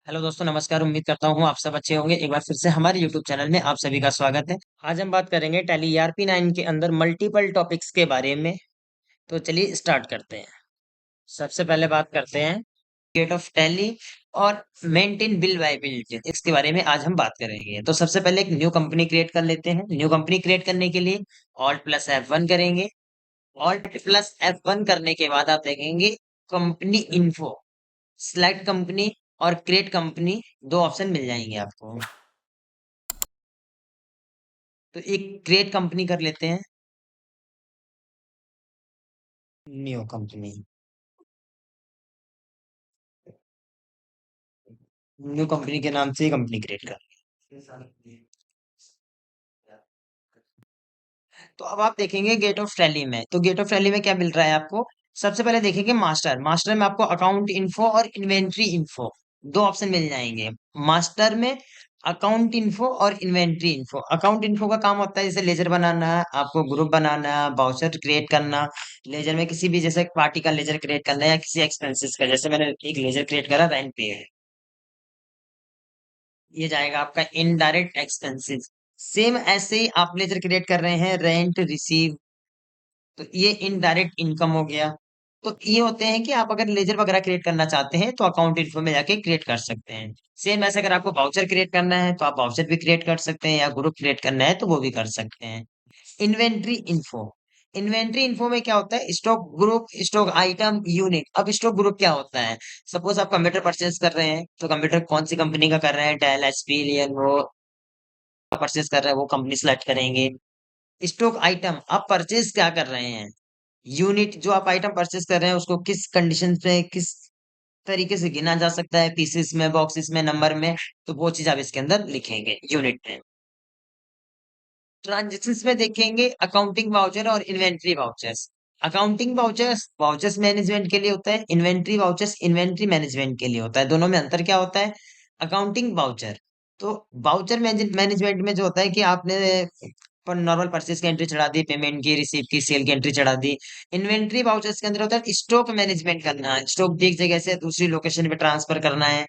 Hello दोस्तों, नमस्कार। उम्मीद करता हूँ आप सब अच्छे होंगे। एक बार फिर से हमारे यूट्यूब चैनल में आप सभी का स्वागत है। आज हम बात करेंगे टैली ईआरपी 9 के अंदर मल्टीपल टॉपिक्स के बारे में। तो चलिए स्टार्ट करते हैं। सबसे पहले बात करते हैं गेट ऑफ टैली और मेंटेन बिल वायबिलिटी, इसके बारे में आज हम बात करेंगे। तो सबसे पहले एक न्यू कंपनी क्रिएट कर लेते हैं। न्यू कंपनी क्रिएट करने के लिए ऑल्ट प्लस F1 करेंगे। ऑल्ट प्लस F1 करने के बाद आप देखेंगे कंपनी इन्फो, सिलेक्ट कंपनी और क्रिएट कंपनी, दो ऑप्शन मिल जाएंगे आपको। तो एक क्रिएट कंपनी कर लेते हैं। न्यू कंपनी, न्यू कंपनी के नाम से कंपनी क्रिएट कर। तो अब आप देखेंगे गेट ऑफ टैली में। तो गेट ऑफ टैली में क्या मिल रहा है आपको? सबसे पहले देखेंगे मास्टर। मास्टर में आपको अकाउंट इन्फो और इन्वेंट्री इन्फो, दो ऑप्शन मिल जाएंगे। मास्टर में अकाउंट इन्फो और इन्वेंट्री इन्फो। अकाउंट इन्फो का काम होता है जैसे लेजर बनाना, आपको ग्रुप बनाना, बाउचर क्रिएट करना। लेजर में किसी भी जैसे पार्टी का लेजर क्रिएट करना या किसी एक्सपेंसेस का, जैसे मैंने एक लेजर क्रिएट करा रेंट पे है, ये जाएगा आपका इनडायरेक्ट एक्सपेंसेस। सेम ऐसे ही आप लेजर क्रिएट कर रहे हैं रेंट रिसीव, तो ये इनडायरेक्ट इनकम हो गया। तो ये होते हैं कि आप अगर लेजर वगैरह क्रिएट करना चाहते हैं तो अकाउंट इन्फो में जाके क्रिएट कर सकते हैं। सेम ऐसे अगर आपको वाउचर क्रिएट करना है तो आप वाउचर भी क्रिएट कर सकते हैं, या ग्रुप क्रिएट करना है तो वो भी कर सकते हैं। इन्वेंट्री इन्फो, इन्वेंट्री इन्फो में क्या होता है? Stock group, stock item, unit. अब स्टॉक ग्रुप क्या होता है? सपोज आप कंप्यूटर परचेज कर रहे हैं, तो कंप्यूटर कौन सी कंपनी का कर रहे हैं, डेल, एचपी, लिनोवो परचेज कर रहे हैं, वो कंपनी सेलेक्ट करेंगे। स्टॉक आइटम, आप परचेज क्या कर रहे हैं। यूनिट, जो आप आइटम परचेज कर रहे हैं उसको किस कंडीशन पे, किस तरीके से गिना जा सकता है, पीसेस में, बॉक्सेस में, नंबर में, तो वो चीज आप इसके अंदर लिखेंगे यूनिट में। ट्रांजेक्शन्स में देखेंगे अकाउंटिंग वाउचर और inventory vouchers. Accounting vouchers vouchers management के लिए होता है, इन्वेंट्री वाउचर्स इन्वेंट्री मैनेजमेंट के लिए होता है। दोनों में अंतर क्या होता है? अकाउंटिंग वाउचर, तो वाउचर मैनेजमेंट में जो होता है कि आपने पर नॉर्मल परचेज की एंट्री चढ़ा दी, पेमेंट की, रिसीव की, सेल की एंट्री चढ़ा दी। इन्वेंट्री वाउचर्स के अंदर होता है स्टॉक मैनेजमेंट करना है, स्टॉक एक जगह से दूसरी लोकेशन पे ट्रांसफर करना है।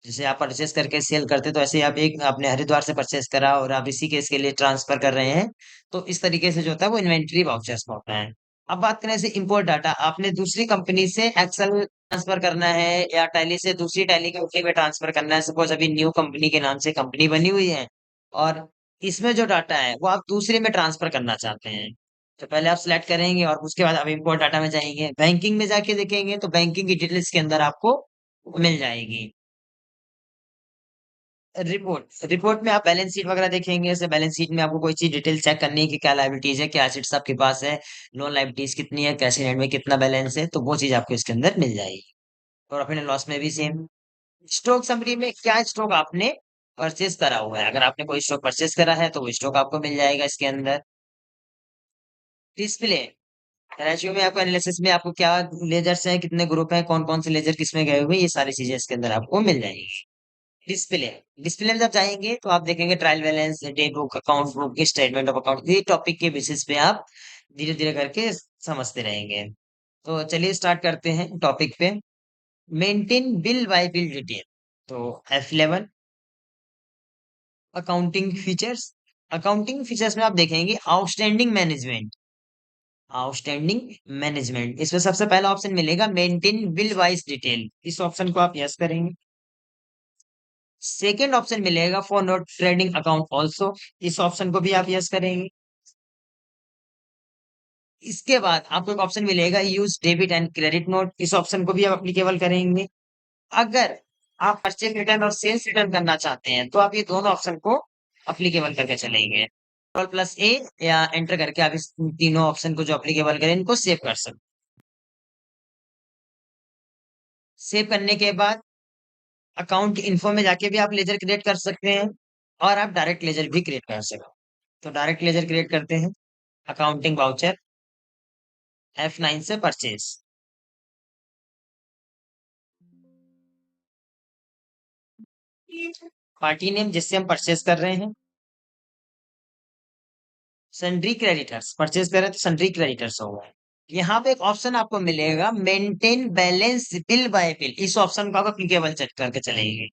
जैसे आप परचेस करके सेल करते तो ऐसे ही आप एक आपने हरिद्वार से परचेस करा और आप इसी केस के लिए ट्रांसफर कर रहे हैं, तो इस तरीके से जो होता है वो इन्वेंट्री वाउचर्स में होता है। अब बात करें जैसे इंपोर्ट डाटा, आपने दूसरी कंपनी से एक्सेल ट्रांसफर करना है या टैली से दूसरी टैली कंपनी में ट्रांसफर करना है। सपोज अभी न्यू कंपनी के नाम से कंपनी बनी हुई है और इसमें जो डाटा है वो आप दूसरे में ट्रांसफर करना चाहते हैं, तो पहले आप सिलेक्ट करेंगे और उसके बाद आप इंपोर्ट डाटा में जाएंगे। बैंकिंग में जाके देखेंगे तो बैंकिंग की डिटेल्स के अंदर आपको मिल जाएगी। रिपोर्ट, रिपोर्ट में आप बैलेंस शीट वगैरह देखेंगे। जैसे बैलेंस शीट में आपको कोई चीज डिटेल चेक करनी है कि क्या लायबिलिटीज है, क्या एसेट्स आपके पास है, लोन लायबिलिटीज कितनी है, कैश इन हैंड में कितना बैलेंस है, तो वो चीज आपको इसके अंदर मिल जाएगी। और अपने लॉस में भी सेम। स्टॉक समरी में क्या स्टॉक आपने परचेज करा हुआ है, अगर आपने कोई स्टॉक परचेज करा है तो वो स्टॉक आपको मिल जाएगा इसके अंदर। डिस्प्ले, रेशियो में आपको एनालिसिस में आपको क्या लेजर्स हैं, कितने ग्रुप हैं, कौन कौन से लेजर किसमें गए हुए हैं, ये सारी चीजें इसके अंदर आपको मिल जाएंगी। डिस्प्ले, डिस्प्ले में जब जाएंगे तो आप देखेंगे trial balance, day book, account book, statement of account, ये टॉपिक के बेसिस पे आप धीरे धीरे करके समझते रहेंगे। तो चलिए स्टार्ट करते हैं टॉपिक पे। Maintain bill bye bill detail. तो F11 accounting features. Accounting features में आप देखेंगे आउटस्टैंडिंग मैनेजमेंट, आउटस्टैंडिंग मैनेजमेंट, इसमें सबसे पहला ऑप्शन मिलेगा मेंटेन बिल वाइज डिटेल, इस ऑप्शन को आप यस करेंगे। सेकेंड ऑप्शन मिलेगा for not trading account also, इस ऑप्शन को भी आप यस करेंगे। इसके बाद आपको एक ऑप्शन मिलेगा use debit and credit note, इस ऑप्शन को भी आप अप्लीकेबल करेंगे। अगर आप परचेज रिटर्न और सेल्स रिटर्न करना चाहते हैं तो आप ये दोनों ऑप्शन को अप्लीकेबल करके चलेंगे। कंट्रोल प्लस ए या एंटर करके आप इस तीनों ऑप्शन को जो अप्लीकेबल करें इनको सेव कर सकते। सेव करने के बाद अकाउंट इन्फो में जाके भी आप लेजर क्रिएट कर सकते हैं और आप डायरेक्ट लेजर भी क्रिएट कर सकते हैं। तो डायरेक्ट लेजर क्रिएट करते हैं। अकाउंटिंग वाउचर F9 से परचेज। पार्टी नेम जिससे हम परचेज कर रहे हैं, सन्ड्री क्रेडिटर्स, परचेज कर रहे हैं तो सन्ड्री क्रेडिटर्स होगा। यहाँ पे एक ऑप्शन आपको मिलेगा, maintain balance bill bye bill. इस ऑप्शन को आप अप्लीकेबल चेक करके चलेंगे,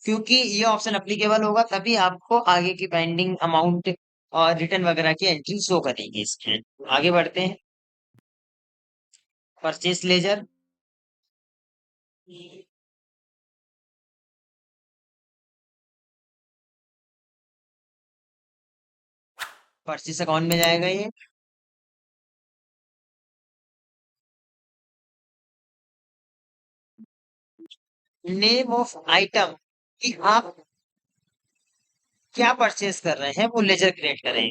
क्योंकि ये ऑप्शन अप्लीकेबल होगा तभी आपको आगे की पेंडिंग अमाउंट और रिटर्न वगैरह की एंट्री शो करेगी इसमें। आगे बढ़ते हैं। परचेस लेजर, परचेस अकाउंट में जाएगा ये। नेम ऑफ आइटम, कि आप क्या परचेस कर रहे हैं वो लेजर क्रिएट करें।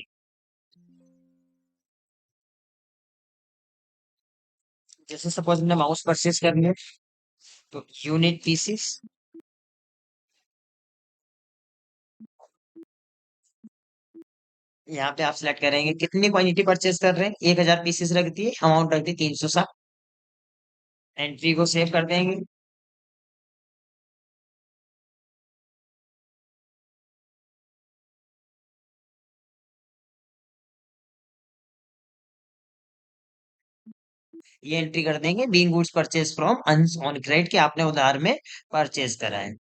जैसे सपोज हमने माउस परचेस कर लिया, तो यूनिट पीसीस, यहाँ पे आप सिलेक्ट करेंगे कितनी क्वांटिटी परचेस कर रहे हैं। 1000 पीसेस रख दिए, अमाउंट रख दी 360। एंट्री को सेव कर देंगे। ये एंट्री कर देंगे, being goods purchase from Anas on credit, कि आपने उधार में परचेस करा है।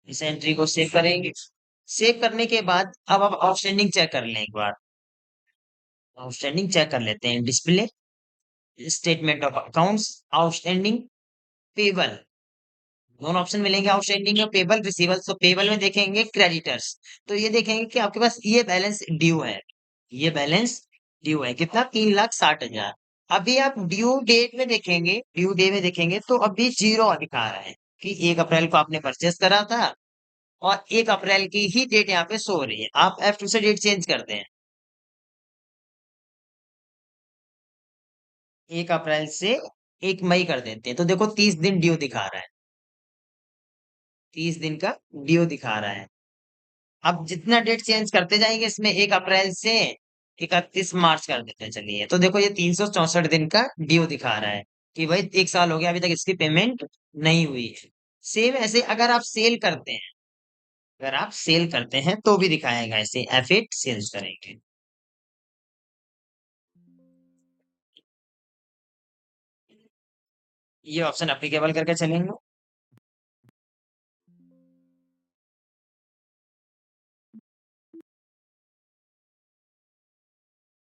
इस एंट्री को सेव करेंगे। सेव करने के बाद अब आप आउटस्टैंडिंग चेक कर लें एक बार। आउटस्टैंडिंग चेक कर लेते हैं। Display, statement of accounts, outstanding, payable, दोनों ऑप्शन मिलेंगे, आउटस्टैंडिंग और पेबल रिसीवल। तो पेबल में देखेंगे क्रेडिटर्स, तो ये देखेंगे कि आपके पास ये बैलेंस ड्यू है। ये बैलेंस ड्यू है कितना, 3,60,000। अभी आप ड्यू डेट में देखेंगे, ड्यू डे में देखेंगे तो अभी जीरो दिखा रहा है कि 1 अप्रैल को आपने परचेस करा था, और 1 अप्रैल की ही डेट यहाँ पे शो हो रही है। आप F2 से डेट चेंज करते हैं, 1 अप्रैल से 1 मई कर देते हैं, तो देखो 30 दिन ड्यू दिखा रहा है। 30 दिन का ड्यू दिखा रहा है। अब जितना डेट चेंज करते जाएंगे इसमें, 1 अप्रैल से 31 मार्च कर देते हैं। चलिए, तो देखो ये 364 दिन का ड्यू दिखा रहा है कि भाई 1 साल हो गया अभी तक इसकी पेमेंट नहीं हुई है। सेम ऐसे अगर आप सेल करते हैं, अगर आप सेल करते हैं तो भी दिखाएगा ऐसे, F8 सेल्स करेंगे। ये ऑप्शन अप्लीकेबल करके चलेंगे।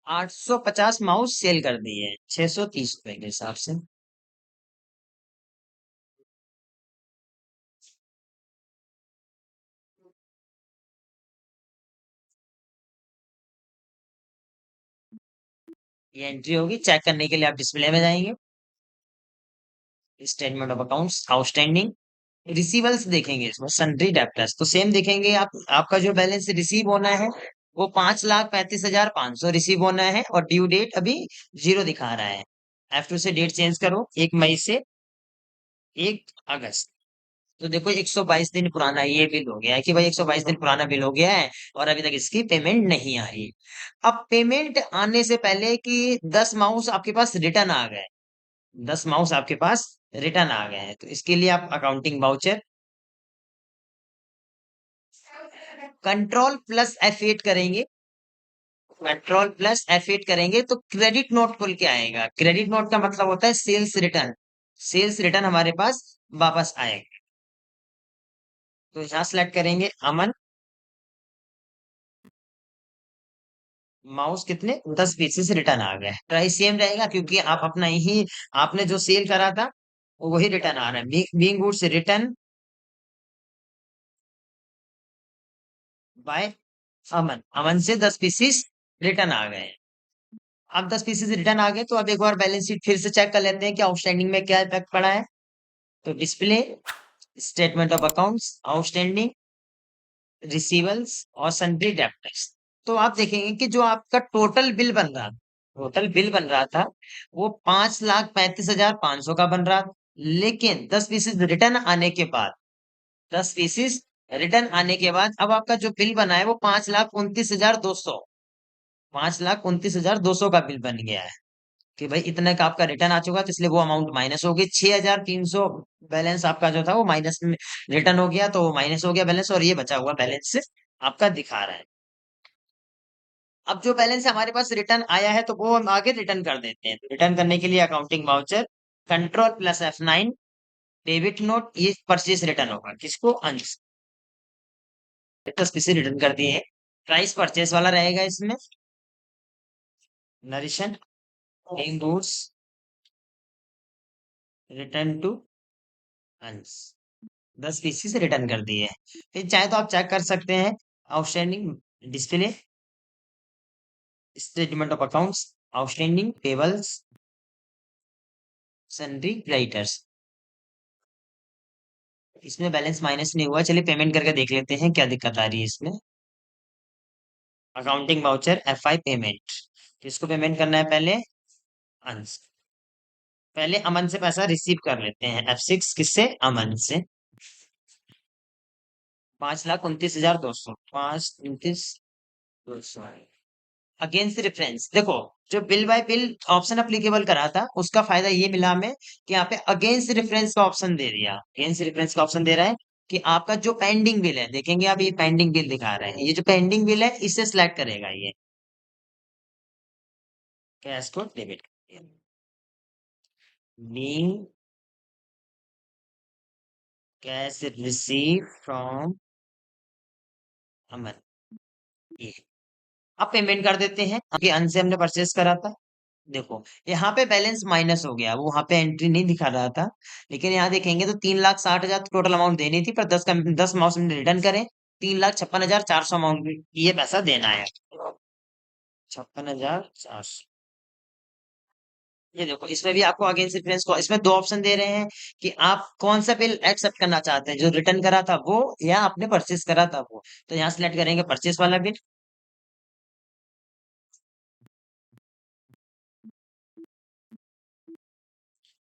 850 माउस सेल कर दिए, 630 रुपए के हिसाब से। ये एंट्री होगी। चेक करने के लिए आप डिस्प्ले में जाएंगे, स्टेटमेंट ऑफ अकाउंट्स, आउटस्टैंडिंग, रिसीवल्स देखेंगे इसमें, सन्ड्री डेप्टर्स, तो सेम देखेंगे आप। आपका जो बैलेंस रिसीव होना है वो 5,35,500 रिसीव होना है, और ड्यू डेट अभी जीरो दिखा रहा है। F2 से डेट चेंज करो, 1 मई से 1 अगस्त। तो देखो 122 दिन पुराना ये बिल हो गया है कि भाई 122 दिन पुराना बिल हो गया है, और अभी तक इसकी पेमेंट नहीं आई। अब पेमेंट आने से पहले कि 10 माउस आपके पास रिटर्न आ गए, 10 माउस आपके पास रिटर्न आ गए हैं, तो इसके लिए आप अकाउंटिंग वाउचर, कंट्रोल+F8 करेंगे। कंट्रोल+F8 करेंगे तो क्रेडिट नोट खुल के आएगा। क्रेडिट नोट का मतलब होता है सेल्स रिटर्न। सेल्स रिटर्न हमारे पास वापस आएगा। तो यहाँ सेलेक्ट करेंगे अमन, माउस कितने 10 पीसेस रिटर्न आ गए। प्राइस सेम रहेगा क्योंकि आप अपना ही, आपने जो सेल करा था वो वही रिटर्न आ रहा है। बीइंग गुड्स रिटर्न बाय अमन, अमन से 10 पीसेस रिटर्न आ गए। अब 10 पीसेस रिटर्न आ गए, तो अब एक बार बैलेंस शीट फिर से चेक कर लेते हैं कि आउटस्टैंडिंग में क्या इफेक्ट पड़ा है। तो display, statement of accounts, outstanding, receivables और सन्ड्री डेब्टर्स। तो आप देखेंगे कि जो आपका टोटल बिल बन रहा था वो 5,35,500 का बन रहा था। लेकिन 10 पीसेस रिटर्न आने के बाद अब आपका जो बिल बना है वो 5,29,200, 5,29,200 का बिल बन गया है। कि भाई इतने का आपका रिटर्न आ चुका है, तो इसलिए वो अमाउंट माइनस हो गई। 6,300 बैलेंस आपका जो था वो माइनस में रिटर्न हो गया, तो वो माइनस हो गया बैलेंस, और ये बचा हुआ बैलेंस आपका दिखा रहा है। अब जो बैलेंस हमारे पास रिटर्न आया है तो वो हम आगे रिटर्न कर देते हैं। रिटर्न करने के लिए accounting voucher Ctrl+F9 debit note, ये परचेज रिटर्न होगा किसको, अंश। 10 पीस रिटर्न कर दिए। प्राइस परचेस वाला रहेगा इसमें, नरिशन गुड्स रिटर्न टू अंश। 10 पीसीस रिटर्न कर दिए। फिर चाहे तो आप चेक कर सकते हैं outstanding display, statement of accounts, outstanding payables, sundry creditors. इसमें बैलेंस माइनस नहीं हुआ। चलिए पेमेंट करके देख लेते हैं क्या दिक्कत आ रही है इसमें। अकाउंटिंग वाउचर F5 पेमेंट, किसको पेमेंट करना है पहले, अंश। पहले अमन से पैसा रिसीव कर लेते हैं, F6 किससे, अमन से। 5,29,200, 5,29,200 अगेंस्ट रेफरेंस। देखो, जो bill bye bill option applicable करा था उसका फायदा ये मिला हमें कि यहाँ पे अगेंस्ट रेफरेंस का ऑप्शन दे दिया। अगेंस्ट रेफरेंस का ऑप्शन दे रहा है कि आपका जो पेंडिंग बिल है, देखेंगे आप ये पेंडिंग बिल दिखा रहे हैं, ये जो पेंडिंग बिल है इसे सिलेक्ट करेगा ये, कैश को debit, being cash receive from Aman, ये। अब पेमेंट कर देते हैं, अभी अन से हमने परचेस करा था। देखो यहाँ पे बैलेंस माइनस हो गया, वो वहां पे एंट्री नहीं दिखा रहा था, लेकिन यहाँ देखेंगे तो 3,60,000 टोटल अमाउंट देनी थी, पर 10 अमाउंट हमने रिटर्न करे। 3,56,400 अमाउंट ये पैसा देना है, 56,400। ये देखो इसमें भी आपको अगेंस्ट रेफरेंस को इसमें दो ऑप्शन दे रहे हैं कि आप कौन सा बिल एक्सेप्ट करना चाहते हैं, जो रिटर्न करा था वो या आपने परचेस करा था वो। तो यहाँ सिलेक्ट करेंगे परचेस वाला बिल,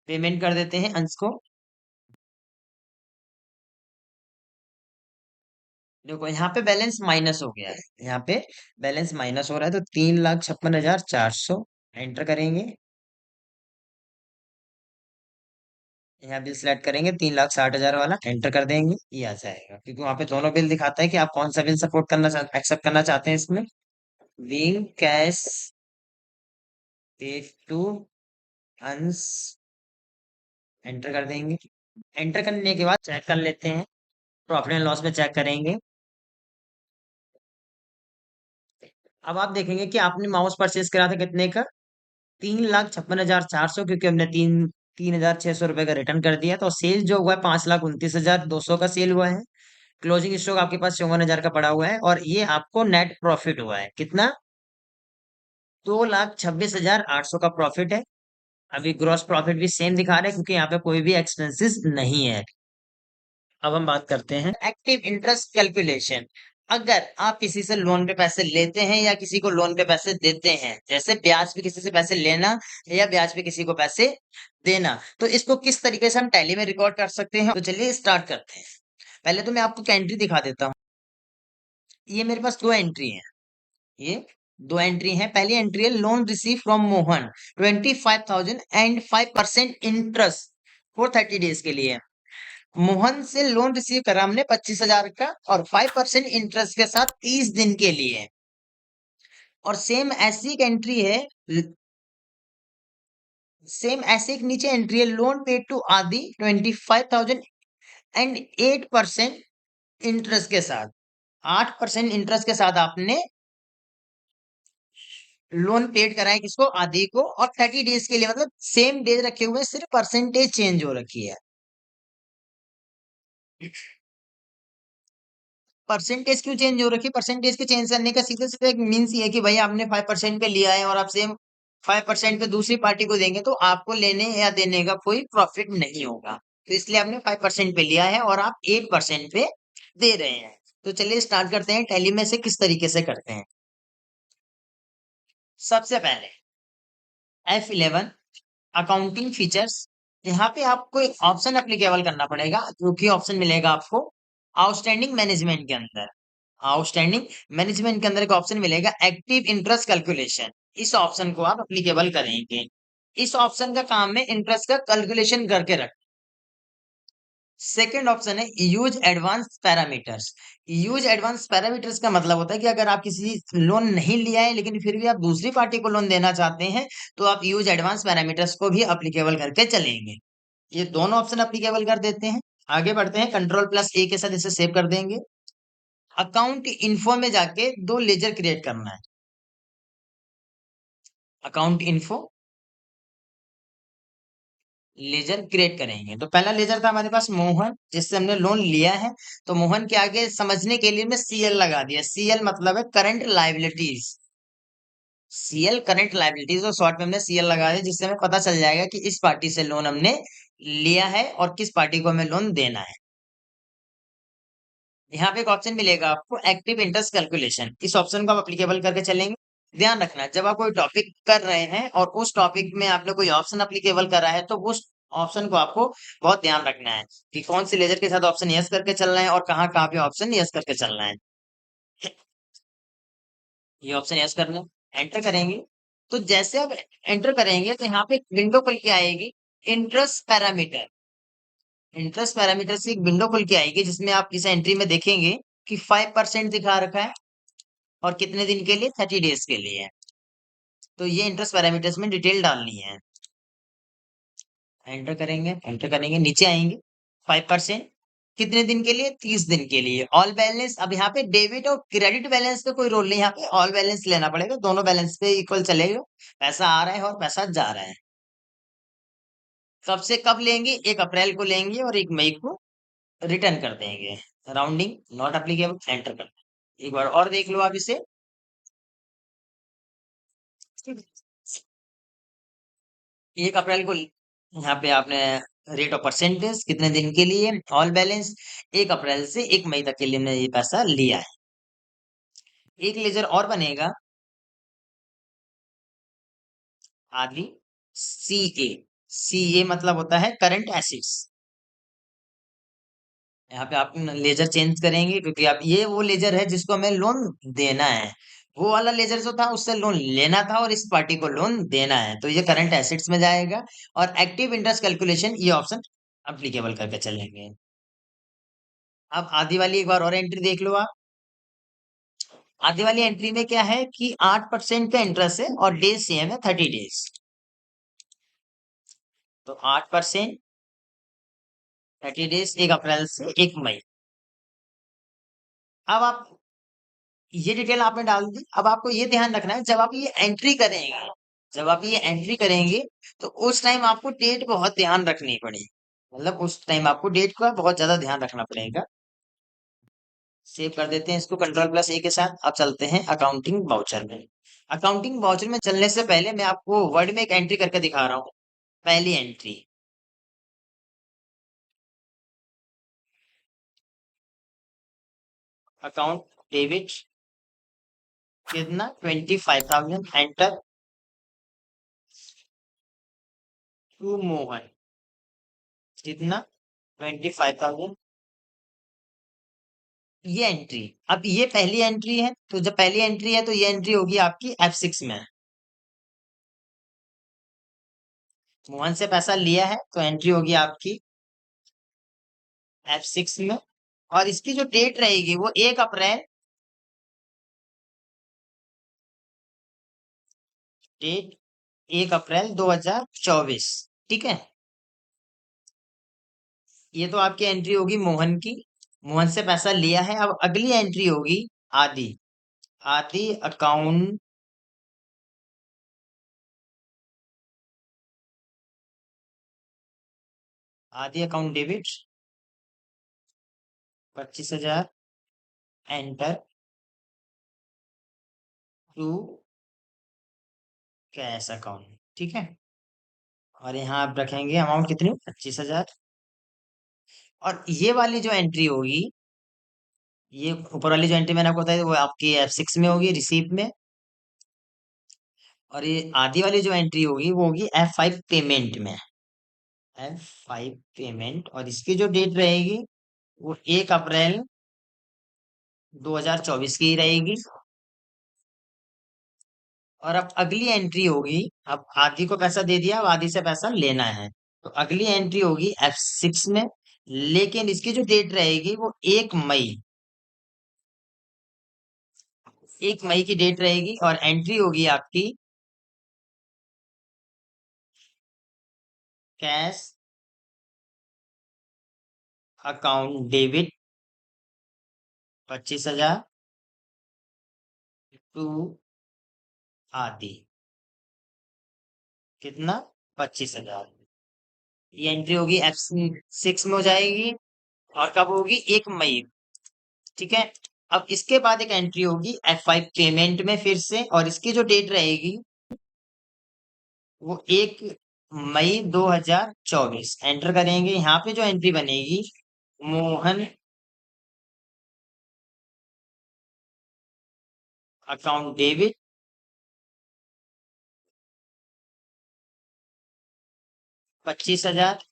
पेमेंट कर देते हैं अंश को। देखो यहाँ पे बैलेंस माइनस हो गया है, यहाँ पे बैलेंस माइनस हो रहा है, तो 3,56,400 एंटर करेंगे। यहाँ बिल सिलेक्ट करेंगे 3,60,000 वाला, एंटर कर देंगे, ये आ जाएगा, क्योंकि वहां पे दोनों बिल दिखाता है कि आप कौन सा बिल सपोर्ट करना एक्सेप्ट करना चाहते हैं इसमें। बिल कैश पेड टू अंश, एंटर कर देंगे। एंटर करने के बाद चेक कर लेते हैं, प्रॉफिट एंड लॉस में चेक करेंगे। अब आप देखेंगे कि आपने माउस परचेज करा था कितने का, 3,56,400, क्योंकि हमने 3,600 रुपए का रिटर्न कर दिया। तो सेल जो हुआ है 5,29,200 का सेल हुआ है। क्लोजिंग स्टॉक आपके पास 54,000 का पड़ा हुआ है, और ये आपको नेट प्रॉफिट हुआ है कितना, 2,26,800 का प्रॉफिट है। अभी ग्रॉस प्रॉफिट भी सेम दिखा रहे हैं, क्योंकि यहाँ पे कोई भी एक्सपेंसेस नहीं है। अब हम बात करते हैं एक्टिव इंटरेस्ट कैलकुलेशन। अगर आप किसी से लोन पे पैसे लेते हैं या किसी को लोन पे पैसे देते हैं, जैसे ब्याज पे किसी से पैसे लेना या ब्याज पे किसी को पैसे देना, तो इसको किस तरीके से हम टैली में रिकॉर्ड कर सकते हैं। तो चलिए स्टार्ट करते हैं। पहले तो मैं आपको एक एंट्री दिखा देता हूँ। ये मेरे पास दो एंट्री है, ये दो एंट्री है। पहली एंट्री है loan receive from Mohan 25,000 and 5% interest for 30 days के लिए। मोहन से लोन रिसीव करा हमने 25,000 का, और 5% इंटरेस्ट के साथ 30 दिन के लिए। और सेम ऐसी एक एंट्री है, सेम ऐसे एक नीचे एंट्री है लोन पेड टू आदि 25,000 एंड 8% इंटरेस्ट के साथ। 8% इंटरेस्ट के साथ आपने लोन पेड करा है किसको, आदि को, और 30 डेज के लिए, मतलब सेम डेज रखे हुए, सिर्फ परसेंटेज चेंज हो रखी है। परसेंटेज क्यों चेंज हो रखी है, परसेंटेज के चेंज करने का सीधे सीधे एक मीन्स ये है कि भाई आपने 5% पे लिया है और आप सेम 5% पे दूसरी पार्टी को देंगे, तो आपको लेने या देने का कोई प्रॉफिट नहीं होगा। तो इसलिए आपने 5% पे लिया है और आप 8% पे दे रहे हैं। तो चलिए स्टार्ट करते हैं टैली में से किस तरीके से करते हैं। सबसे पहले F11 अकाउंटिंग फीचर्स, यहाँ पे आपको एक ऑप्शन अप्लीकेबल करना पड़ेगा, जो कि ऑप्शन मिलेगा आपको आउटस्टैंडिंग मैनेजमेंट के अंदर। आउटस्टैंडिंग मैनेजमेंट के अंदर एक ऑप्शन मिलेगा एक्टिव इंटरेस्ट कैलकुलेशन, इस ऑप्शन को आप अप्लीकेबल करेंगे। इस ऑप्शन का काम है इंटरेस्ट का कैलकुलेशन करके रख। सेकेंड ऑप्शन है use advance parameters. Use advance parameters का मतलब होता है कि अगर आप किसी लोन नहीं लिया है लेकिन फिर भी आप दूसरी पार्टी को लोन देना चाहते हैं तो आप यूज एडवांस पैरामीटर्स को भी अप्लीकेबल करके चलेंगे। ये दोनों ऑप्शन अप्लीकेबल कर देते हैं। आगे बढ़ते हैं, कंट्रोल प्लस ए के साथ इसे सेव कर देंगे। अकाउंट इन्फो में जाके दो लेजर क्रिएट करना है। अकाउंट इन्फो लेजर क्रिएट करेंगे तो पहला लेजर था हमारे पास मोहन, जिससे हमने लोन लिया है। तो मोहन के आगे समझने के लिए मैं सीएल लगा दिया। सीएल मतलब है current liabilities. CL current liabilities और शॉर्ट में हमने सीएल लगा दिया, जिससे हमें पता चल जाएगा कि इस पार्टी से लोन हमने लिया है और किस पार्टी को हमें लोन देना है। यहाँ पे एक ऑप्शन मिलेगा आपको एक्टिव इंटरेस्ट कैलकुलेशन, इस ऑप्शन को आप अप्लीकेबल करके चलेंगे। ध्यान रखना, जब आप कोई टॉपिक कर रहे हैं और उस टॉपिक में आपने कोई ऑप्शन अप्लीकेबल करा है तो उस ऑप्शन को आपको बहुत ध्यान रखना है कि कौन सी लेजर के साथ ऑप्शन यस करके चलना है और कहाँ कहाँ पे ऑप्शन यस करके चलना है। ये ऑप्शन यस करना, एंटर करेंगे। तो जैसे आप एंटर करेंगे तो यहाँ पे एक विंडो खुल के आएगी, इंटरेस्ट पैरामीटर। इंटरेस्ट पैरामीटर से एक विंडो खुल के आएगी जिसमें आप इस एंट्री में देखेंगे कि 5% दिखा रखा है और कितने दिन के लिए, 30 डेज के लिए। तो ये इंटरेस्ट पैरामीटर्स में डिटेल डालनी है। एंटर करेंगे, एंटर करेंगे, नीचे आएंगे। 5% कितने दिन के लिए, 30 दिन के लिए। ऑल बैलेंस, अब यहाँ पे डेबिट और क्रेडिट बैलेंस का कोई रोल नहीं, यहाँ पे ऑल बैलेंस लेना पड़ेगा, दोनों बैलेंस पे इक्वल चलेगा। पैसा आ रहा है और पैसा जा रहा है। कब से कब लेंगे, 1 अप्रैल को लेंगे और 1 मई को रिटर्न कर देंगे। राउंडिंग नॉट अप्लीकेबल, एंटर कर देंगे। एक बार और देख लो आप इसे। 1 अप्रैल को यहाँ पे आपने रेट ऑफ परसेंटेज कितने दिन के लिए, ऑल बैलेंस, 1 अप्रैल से 1 मई तक के लिए हमने ये पैसा लिया है। एक लेजर और बनेगा, आदि सीए। सीए मतलब होता है करंट एसिड्स। यहाँ पे आप लेजर चेंज करेंगे क्योंकि आप ये वो लेजर है जिसको हमें लोन देना है। वो वाला लेजर जो था उससे लोन लेना था और इस पार्टी को लोन देना है, तो ये करंट एसेट्स में जाएगा। और एक्टिव इंटरेस्ट कैलकुलेशन ये ऑप्शन अप्लीकेबल करके चलेंगे। अब आधी वाली एक बार और एंट्री देख लो आप। आधी वाली एंट्री में क्या है कि 8% का इंटरेस्ट है और डेज सेम है, 30 डेज। तो 8%, 30 डेज, 1 अप्रैल से 1 मई। अब आप ये डिटेल आपने डाल दी। अब आपको ये ध्यान रखना है, जब आप ये एंट्री करेंगे, जब आप ये एंट्री करेंगे तो उस टाइम आपको डेट बहुत ध्यान रखनी पड़ेगी। मतलब उस टाइम आपको डेट का बहुत ज्यादा ध्यान रखना पड़ेगा। सेव कर देते हैं इसको कंट्रोल प्लस ए के साथ। अब चलते हैं अकाउंटिंग वाउचर में। अकाउंटिंग वाउचर में चलने से पहले मैं आपको वर्ड में एक एंट्री करके दिखा रहा हूँ। पहली एंट्री, अकाउंट डेबिट कितना, 25,000, एंटर। टू मोहन कितना, 25,000। ये एंट्री, अब ये पहली एंट्री है तो जब पहली एंट्री है तो ये एंट्री होगी आपकी F6 में। मोहन से पैसा लिया है तो एंट्री होगी आपकी F6 में। और इसकी जो डेट रहेगी वो 1 अप्रैल, डेट 1 अप्रैल 2024। ठीक है, ये तो आपकी एंट्री होगी मोहन की। मोहन से पैसा लिया है। अब अगली एंट्री होगी आदि। Aadi account, Aadi account debit 25,000, enter. To cash account, ठीक है। और यहाँ आप रखेंगे अमाउंट कितनी, 25,000। और ये वाली जो एंट्री होगी, ये ऊपर वाली जो एंट्री मैंने आपको बताई वो आपकी F6 में होगी, रिसीप में। और ये आधी वाली जो एंट्री होगी वो होगी F5 पेमेंट में। F5 पेमेंट, और इसकी जो डेट रहेगी वो 1 अप्रैल 2024 की ही रहेगी। और अब अगली एंट्री होगी, अब आधी को पैसा दे दिया, अब आधी से पैसा लेना है, तो अगली एंट्री होगी F6 में, लेकिन इसकी जो डेट रहेगी वो 1 मई, 1 मई की डेट रहेगी और एंट्री होगी आपकी कैश अकाउंट डेबिट 25,000 टू आदि। कितना? 25,000। ये एंट्री होगी F6 में हो जाएगी और कब होगी? 1 मई। ठीक है। अब इसके बाद एक एंट्री होगी F5 पेमेंट में फिर से, और इसकी जो डेट रहेगी वो 1 मई 2024। एंटर करेंगे, यहाँ पे जो एंट्री बनेगी, Mohan account debit 25,000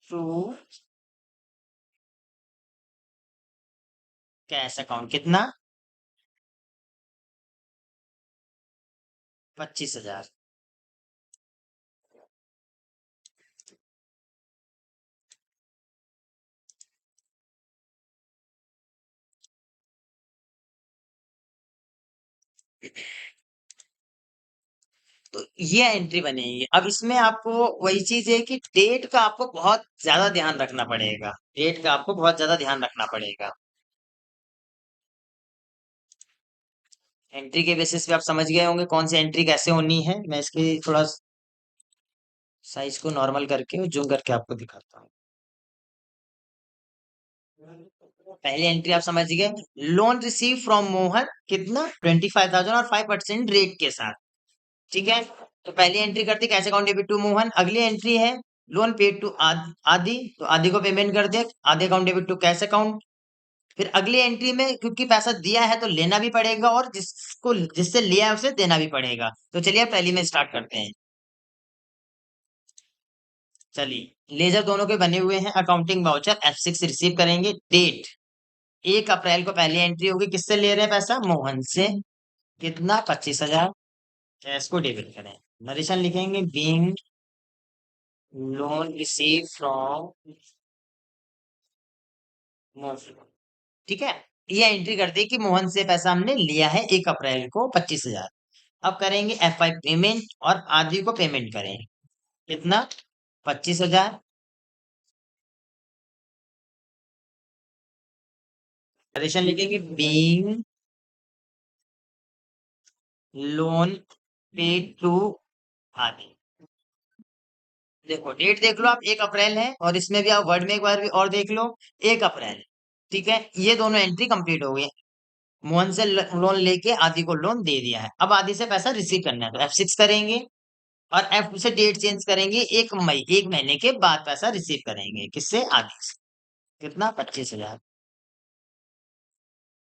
to cash account. कितना? 25,000। तो ये एंट्री बनेगी। अब इसमें आपको वही चीज है कि डेट का आपको बहुत ज्यादा ध्यान रखना पड़ेगा, डेट का आपको बहुत ज्यादा ध्यान रखना पड़ेगा। एंट्री के बेसिस पे आप समझ गए होंगे कौन सी एंट्री कैसे होनी है। मैं इसकी थोड़ा साइज को नॉर्मल करके और जूम करके आपको दिखाता हूँ। पहली एंट्री आप समझ गए, लोन रिसीव फ्रॉम मोहन, कितना? 25,000 और 5% रेट के साथ। ठीक है। तो पहली एंट्री करते cash account debit to Mohan. अगली एंट्री है लोन पेड टू आदि, तो आदि को पेमेंट कर दे, Aadi account debit to cash account. फिर अगली एंट्री में क्योंकि पैसा दिया है तो लेना भी पड़ेगा, और जिसको जिससे लिया है उसे देना भी पड़ेगा। तो चलिए अब पहली में स्टार्ट करते हैं। चलिए, लेजर दोनों के बने हुए हैं। अकाउंटिंग वाउचर F6 रिसीव करेंगे। डेट 1 अप्रैल को पहली एंट्री होगी। किससे ले रहे हैं पैसा? मोहन से। कितना? 25,000। कैश को डेबिट करें, नरेशन लिखेंगे being loan receive from Mohan. ठीक है। ये एंट्री कर दी कि मोहन से पैसा हमने लिया है 1 अप्रैल को 25,000। अब करेंगे F5 पेमेंट और आदि को पेमेंट करें। कितना? 25,000। नरेशन लिखेंगे बीइंग लोन पेड टू आदि। देखो डेट देख लो आप, 1 अप्रैल है, और इसमें भी आप वर्ड में एक बार भी और देख लो, 1 अप्रैल। ठीक है, ये दोनों एंट्री कंप्लीट हो गई। मोहन से लोन लेके आदि को लोन दे दिया है। अब आदि से पैसा रिसीव करना है तो F6 करेंगे, और F से डेट चेंज करेंगे, 1 मई, 1 महीने के बाद पैसा रिसीव करेंगे। किससे? आदि से। कितना? 25,000।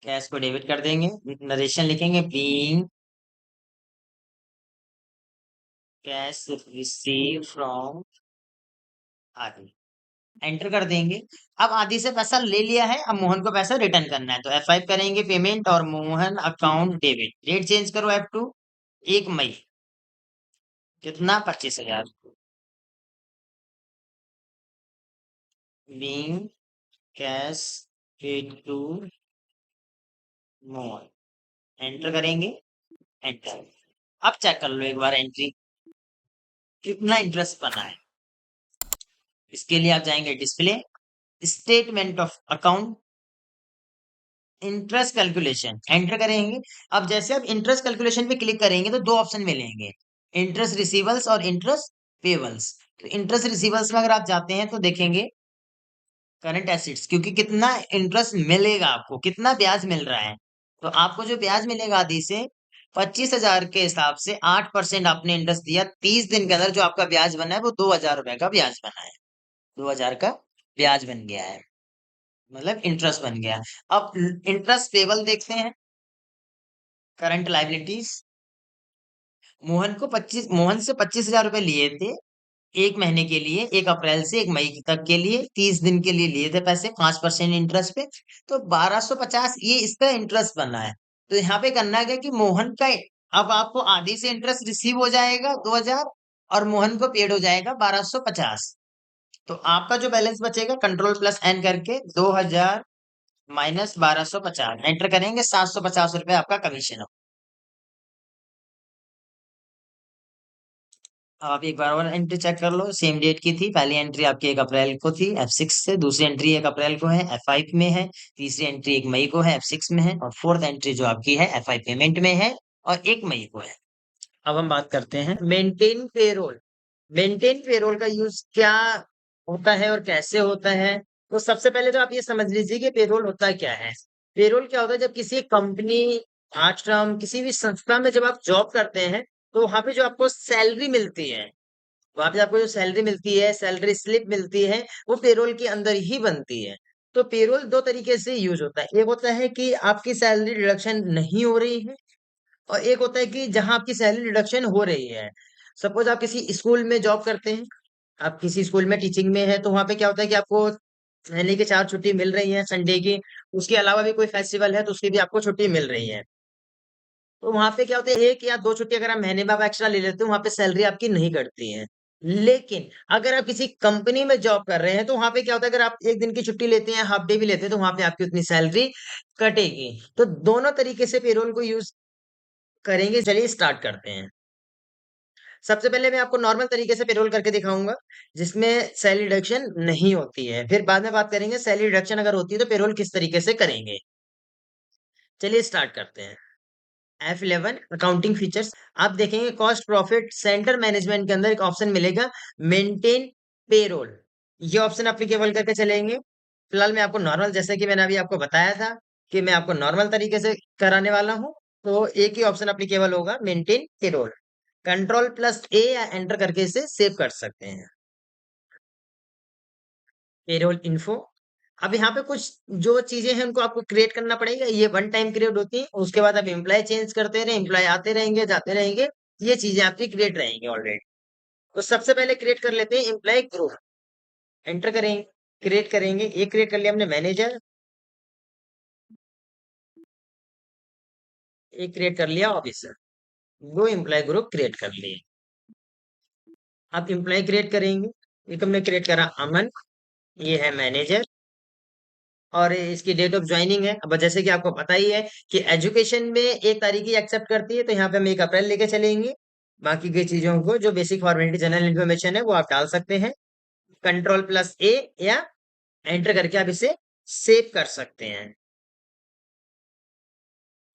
कैश को डेबिट कर देंगे, नरेशन लिखेंगे बीइंग कैश रिसीव फ्रॉम आदि। एंटर कर देंगे। अब आदि से पैसा ले लिया है, अब मोहन को पैसा रिटर्न करना है तो F5 करेंगे पेमेंट और Mohan account debit. Date change करो F2, 1 मई। कितना? 25,000। Being cash paid to Mohan. Enter करेंगे। एंटर। अब चेक कर लो एक बार एंट्री, कितना इंटरेस्ट बना है। इसके लिए आप जाएंगे display, statement of account, interest calculation, enter करेंगे। अब जैसे आप इंटरेस्ट कैलकुलेशन पे क्लिक करेंगे तो दो ऑप्शन मिलेंगे, इंटरेस्ट रिसीवल्स और इंटरेस्ट पेबल्स। तो इंटरेस्ट रिसीवल्स में अगर आप जाते हैं तो देखेंगे करंट एसिड्स, क्योंकि कितना इंटरेस्ट मिलेगा आपको, कितना ब्याज मिल रहा है। तो आपको जो ब्याज मिलेगा आदि से 25,000 के हिसाब से 8% आपने इंटरेस्ट दिया, 30 दिन के अंदर जो आपका ब्याज बना है वो 2,000 रुपए का ब्याज बना है। 2,000 का ब्याज बन गया है, मतलब इंटरेस्ट बन गया। अब इंटरेस्ट पेबल देखते हैं, करंट लाइबिलिटीज। मोहन से 25,000 रुपए लिए थे 1 महीने के लिए, 1 अप्रैल से 1 मई तक के लिए, 30 दिन के लिए लिए थे पैसे 5% इंटरेस्ट पे। तो 1,250 ये इसका इंटरेस्ट बना है। तो यहाँ पे करना है कि मोहन का, अब आपको आधी से इंटरेस्ट रिसीव हो जाएगा 2,000, और मोहन को पेड हो जाएगा 1250। तो आपका जो बैलेंस बचेगा कंट्रोल प्लस एन करके 2000 माइनस 1250 एंटर करेंगे, 750 रुपए आपका कमीशन हो। आप एक बार और एंट्री चेक कर लो, सेम डेट की थी। पहली एंट्री आपकी 1 अप्रैल को थी F6 से, दूसरी एंट्री 1 अप्रैल को है F5 में है, तीसरी एंट्री 1 मई को है F6 में है, और फोर्थ एंट्री जो आपकी है F5 पेमेंट में है और 1 मई को है। अब हम बात करते हैं मेंटेन पेरोल। मेंटेन पेरोल का यूज क्या होता है और कैसे होता है। तो सबसे पहले तो आप ये समझ लीजिए कि पेरोल होता क्या है। पेरोल क्या होता है, जब किसी कंपनी, आश्रम, किसी भी संस्था में जब आप जॉब करते हैं, तो वहां पे जो आपको सैलरी मिलती है, वहां पे आपको जो सैलरी मिलती है, सैलरी स्लिप मिलती है, वो पेरोल के अंदर ही बनती है। तो पेरोल दो तरीके से यूज होता है। एक होता है कि आपकी सैलरी डिडक्शन नहीं हो रही है, और एक होता है कि जहां आपकी सैलरी डिडक्शन हो रही है। सपोज आप किसी स्कूल में जॉब करते हैं, आप किसी स्कूल में टीचिंग में है, तो वहां पे क्या होता है कि आपको महीने की 4 छुट्टी मिल रही है संडे की। उसके अलावा भी कोई फेस्टिवल है तो उसकी भी आपको छुट्टी मिल रही है। तो वहां पे क्या होता है, 1 या 2 छुट्टी अगर आप महीने में आप एक्स्ट्रा ले लेते हो, वहां पे सैलरी आपकी नहीं कटती है। लेकिन अगर आप किसी कंपनी में जॉब कर रहे हैं, तो वहां पे क्या होता है, अगर आप एक दिन की छुट्टी लेते हैं, हाफ डे भी लेते हैं, तो वहां पे आपकी उतनी सैलरी कटेगी। तो दोनों तरीके से पेरोल को यूज करेंगे। चलिए स्टार्ट करते हैं। सबसे पहले मैं आपको नॉर्मल तरीके से पेरोल करके दिखाऊंगा, जिसमें सैलरी डिडक्शन नहीं होती है। फिर बाद में बात करेंगे सैलरी डिडक्शन अगर होती है तो पेरोल किस तरीके से करेंगे। चलिए स्टार्ट करते हैं। F11 accounting features. आप देखेंगे कॉस्ट प्रॉफिट सेंटर मैनेजमेंट के अंदर एक ऑप्शन मिलेगा, मेंटेन पेरोल। ये ऑप्शन अप्लीकेबल करके चलेंगे। फिलहाल मैं आपको नॉर्मल, जैसे कि मैंने अभी आपको बताया था कि मैं आपको नॉर्मल तरीके से कराने वाला हूँ, तो एक ही ऑप्शन अप्लीकेबल होगा, मेंटेन पेरोल। कंट्रोल प्लस ए या एंटर करके इसे सेव कर सकते हैं। Payroll info. अब यहाँ पे कुछ जो चीजें हैं उनको आपको क्रिएट करना पड़ेगा। ये वन टाइम क्रिएट होती है, उसके बाद आप एम्प्लॉय चेंज करते रहे, एम्प्लॉय आते रहेंगे जाते रहेंगे, ये चीजें आपकी क्रिएट रहेंगी ऑलरेडी। तो सबसे पहले क्रिएट कर लेते हैं एम्प्लॉय ग्रुप। एंटर करेंगे, क्रिएट करेंगे। एक क्रिएट कर लिया हमने मैनेजर, एक क्रिएट कर लिया ऑफिसर। 2 एम्प्लॉय ग्रुप क्रिएट कर लिए। आप एम्प्लॉय क्रिएट करेंगे। एक हमने क्रिएट करा अमन, ये है मैनेजर, और इसकी डेट ऑफ ज्वाइनिंग है। अब जैसे कि आपको पता ही है कि एजुकेशन में 1 तारीख ही एक्सेप्ट करती है, तो यहाँ पे हम 1 अप्रैल लेके चलेंगे। बाकी की चीजों को जो बेसिक फॉर्मेलिटी जनरल इन्फॉर्मेशन है वो आप डाल सकते हैं। कंट्रोल प्लस ए या एंटर करके आप इसे सेव कर सकते हैं।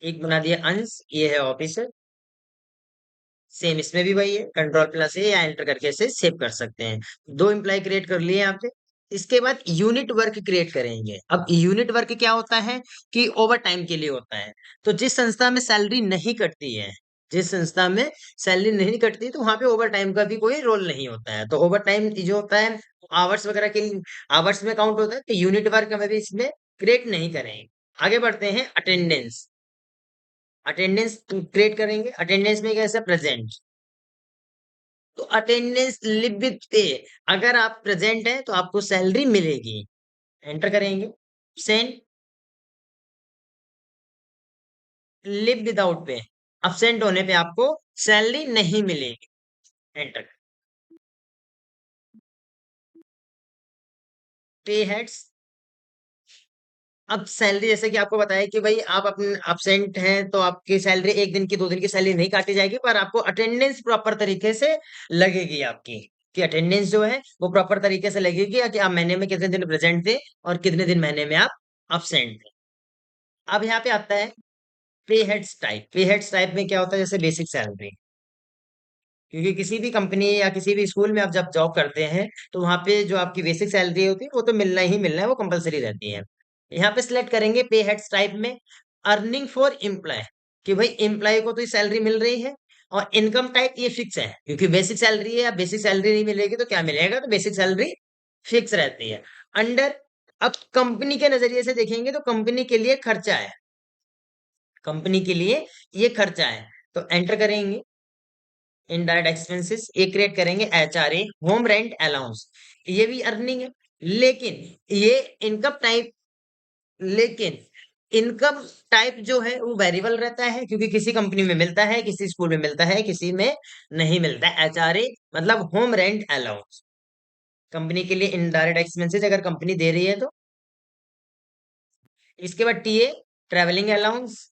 एक बना दिया अंश, ये है ऑफिसर। सेम इसमें भी वही है, कंट्रोल प्लस ए या एंटर करके इसे सेव कर सकते हैं। 2 एम्प्लॉय क्रिएट कर लिए यहाँ पे। इसके बाद यूनिट वर्क क्रिएट करेंगे। अब यूनिट वर्क क्या होता है कि ओवर टाइम के लिए होता है। तो जिस संस्था में सैलरी नहीं कटती है, जिस संस्था में सैलरी नहीं कटती, तो वहां पे ओवर टाइम का भी कोई रोल नहीं होता है। तो ओवर टाइम जो होता है आवर्स वगैरह के आवर्स में काउंट होता है। तो यूनिट वर्क हमें भी इसमें क्रिएट नहीं करेंगे। आगे बढ़ते हैं, अटेंडेंस। अटेंडेंस क्रिएट करेंगे। अटेंडेंस में कैसे प्रेजेंट, तो अटेंडेंस लिव विद पे। अगर आप प्रेजेंट हैं तो आपको सैलरी मिलेगी। एंटर करेंगे। Send, live without pay, absent होने पे आपको सैलरी नहीं मिलेगी। एंटर। पे हेड्स। अब सैलरी, जैसे कि आपको बताया कि भाई आप अपने absent हैं तो आपकी सैलरी 1 दिन की 2 दिन की सैलरी नहीं काटी जाएगी, पर आपको अटेंडेंस प्रॉपर तरीके से लगेगी आपकी। कि अटेंडेंस जो है वो प्रॉपर तरीके से लगेगी कि आप महीने में कितने दिन प्रेजेंट थे और कितने दिन महीने में आप absent थे। अब यहाँ पे आता है पे हेड्स टाइप। पे हेड्स टाइप में क्या होता है, जैसे बेसिक सैलरी। क्योंकि किसी भी कंपनी या किसी भी स्कूल में आप जब जॉब करते हैं, तो वहां पे जो आपकी बेसिक सैलरी होती है वो तो मिलना ही मिलना है, वो कंपलसरी रहती है। यहाँ पे सिलेक्ट करेंगे पे हेड्स टाइप में अर्निंग फॉर एम्प्लॉय, कि भाई एम्प्लॉय को तो ये सैलरी मिल रही है। और इनकम टाइप ये फिक्स है, क्योंकि बेसिक सैलरी है, या बेसिक सैलरी नहीं मिलेगी तो क्या मिलेगा, तो बेसिक सैलरी फिक्स रहती है। अंडर, अब कंपनी के नजरिए से देखेंगे तो कंपनी के लिए खर्चा है, कंपनी के लिए ये खर्चा है। तो एंटर करेंगे, इनडायरेक्ट एक्सपेंसेस एक क्रिएट करेंगे, HRA होम रेंट अलाउंस। ये भी अर्निंग है, लेकिन ये इनकम टाइप, लेकिन इनकम टाइप जो है वो वेरिएबल रहता है, क्योंकि किसी कंपनी में मिलता है, किसी स्कूल में मिलता है, किसी में नहीं मिलता है। एचआरए मतलब होम रेंट अलाउंस, कंपनी के लिए इनडायरेक्ट एक्सपेंसेस अगर कंपनी दे रही है तो। इसके बाद टीए ट्रेवलिंग अलाउंस,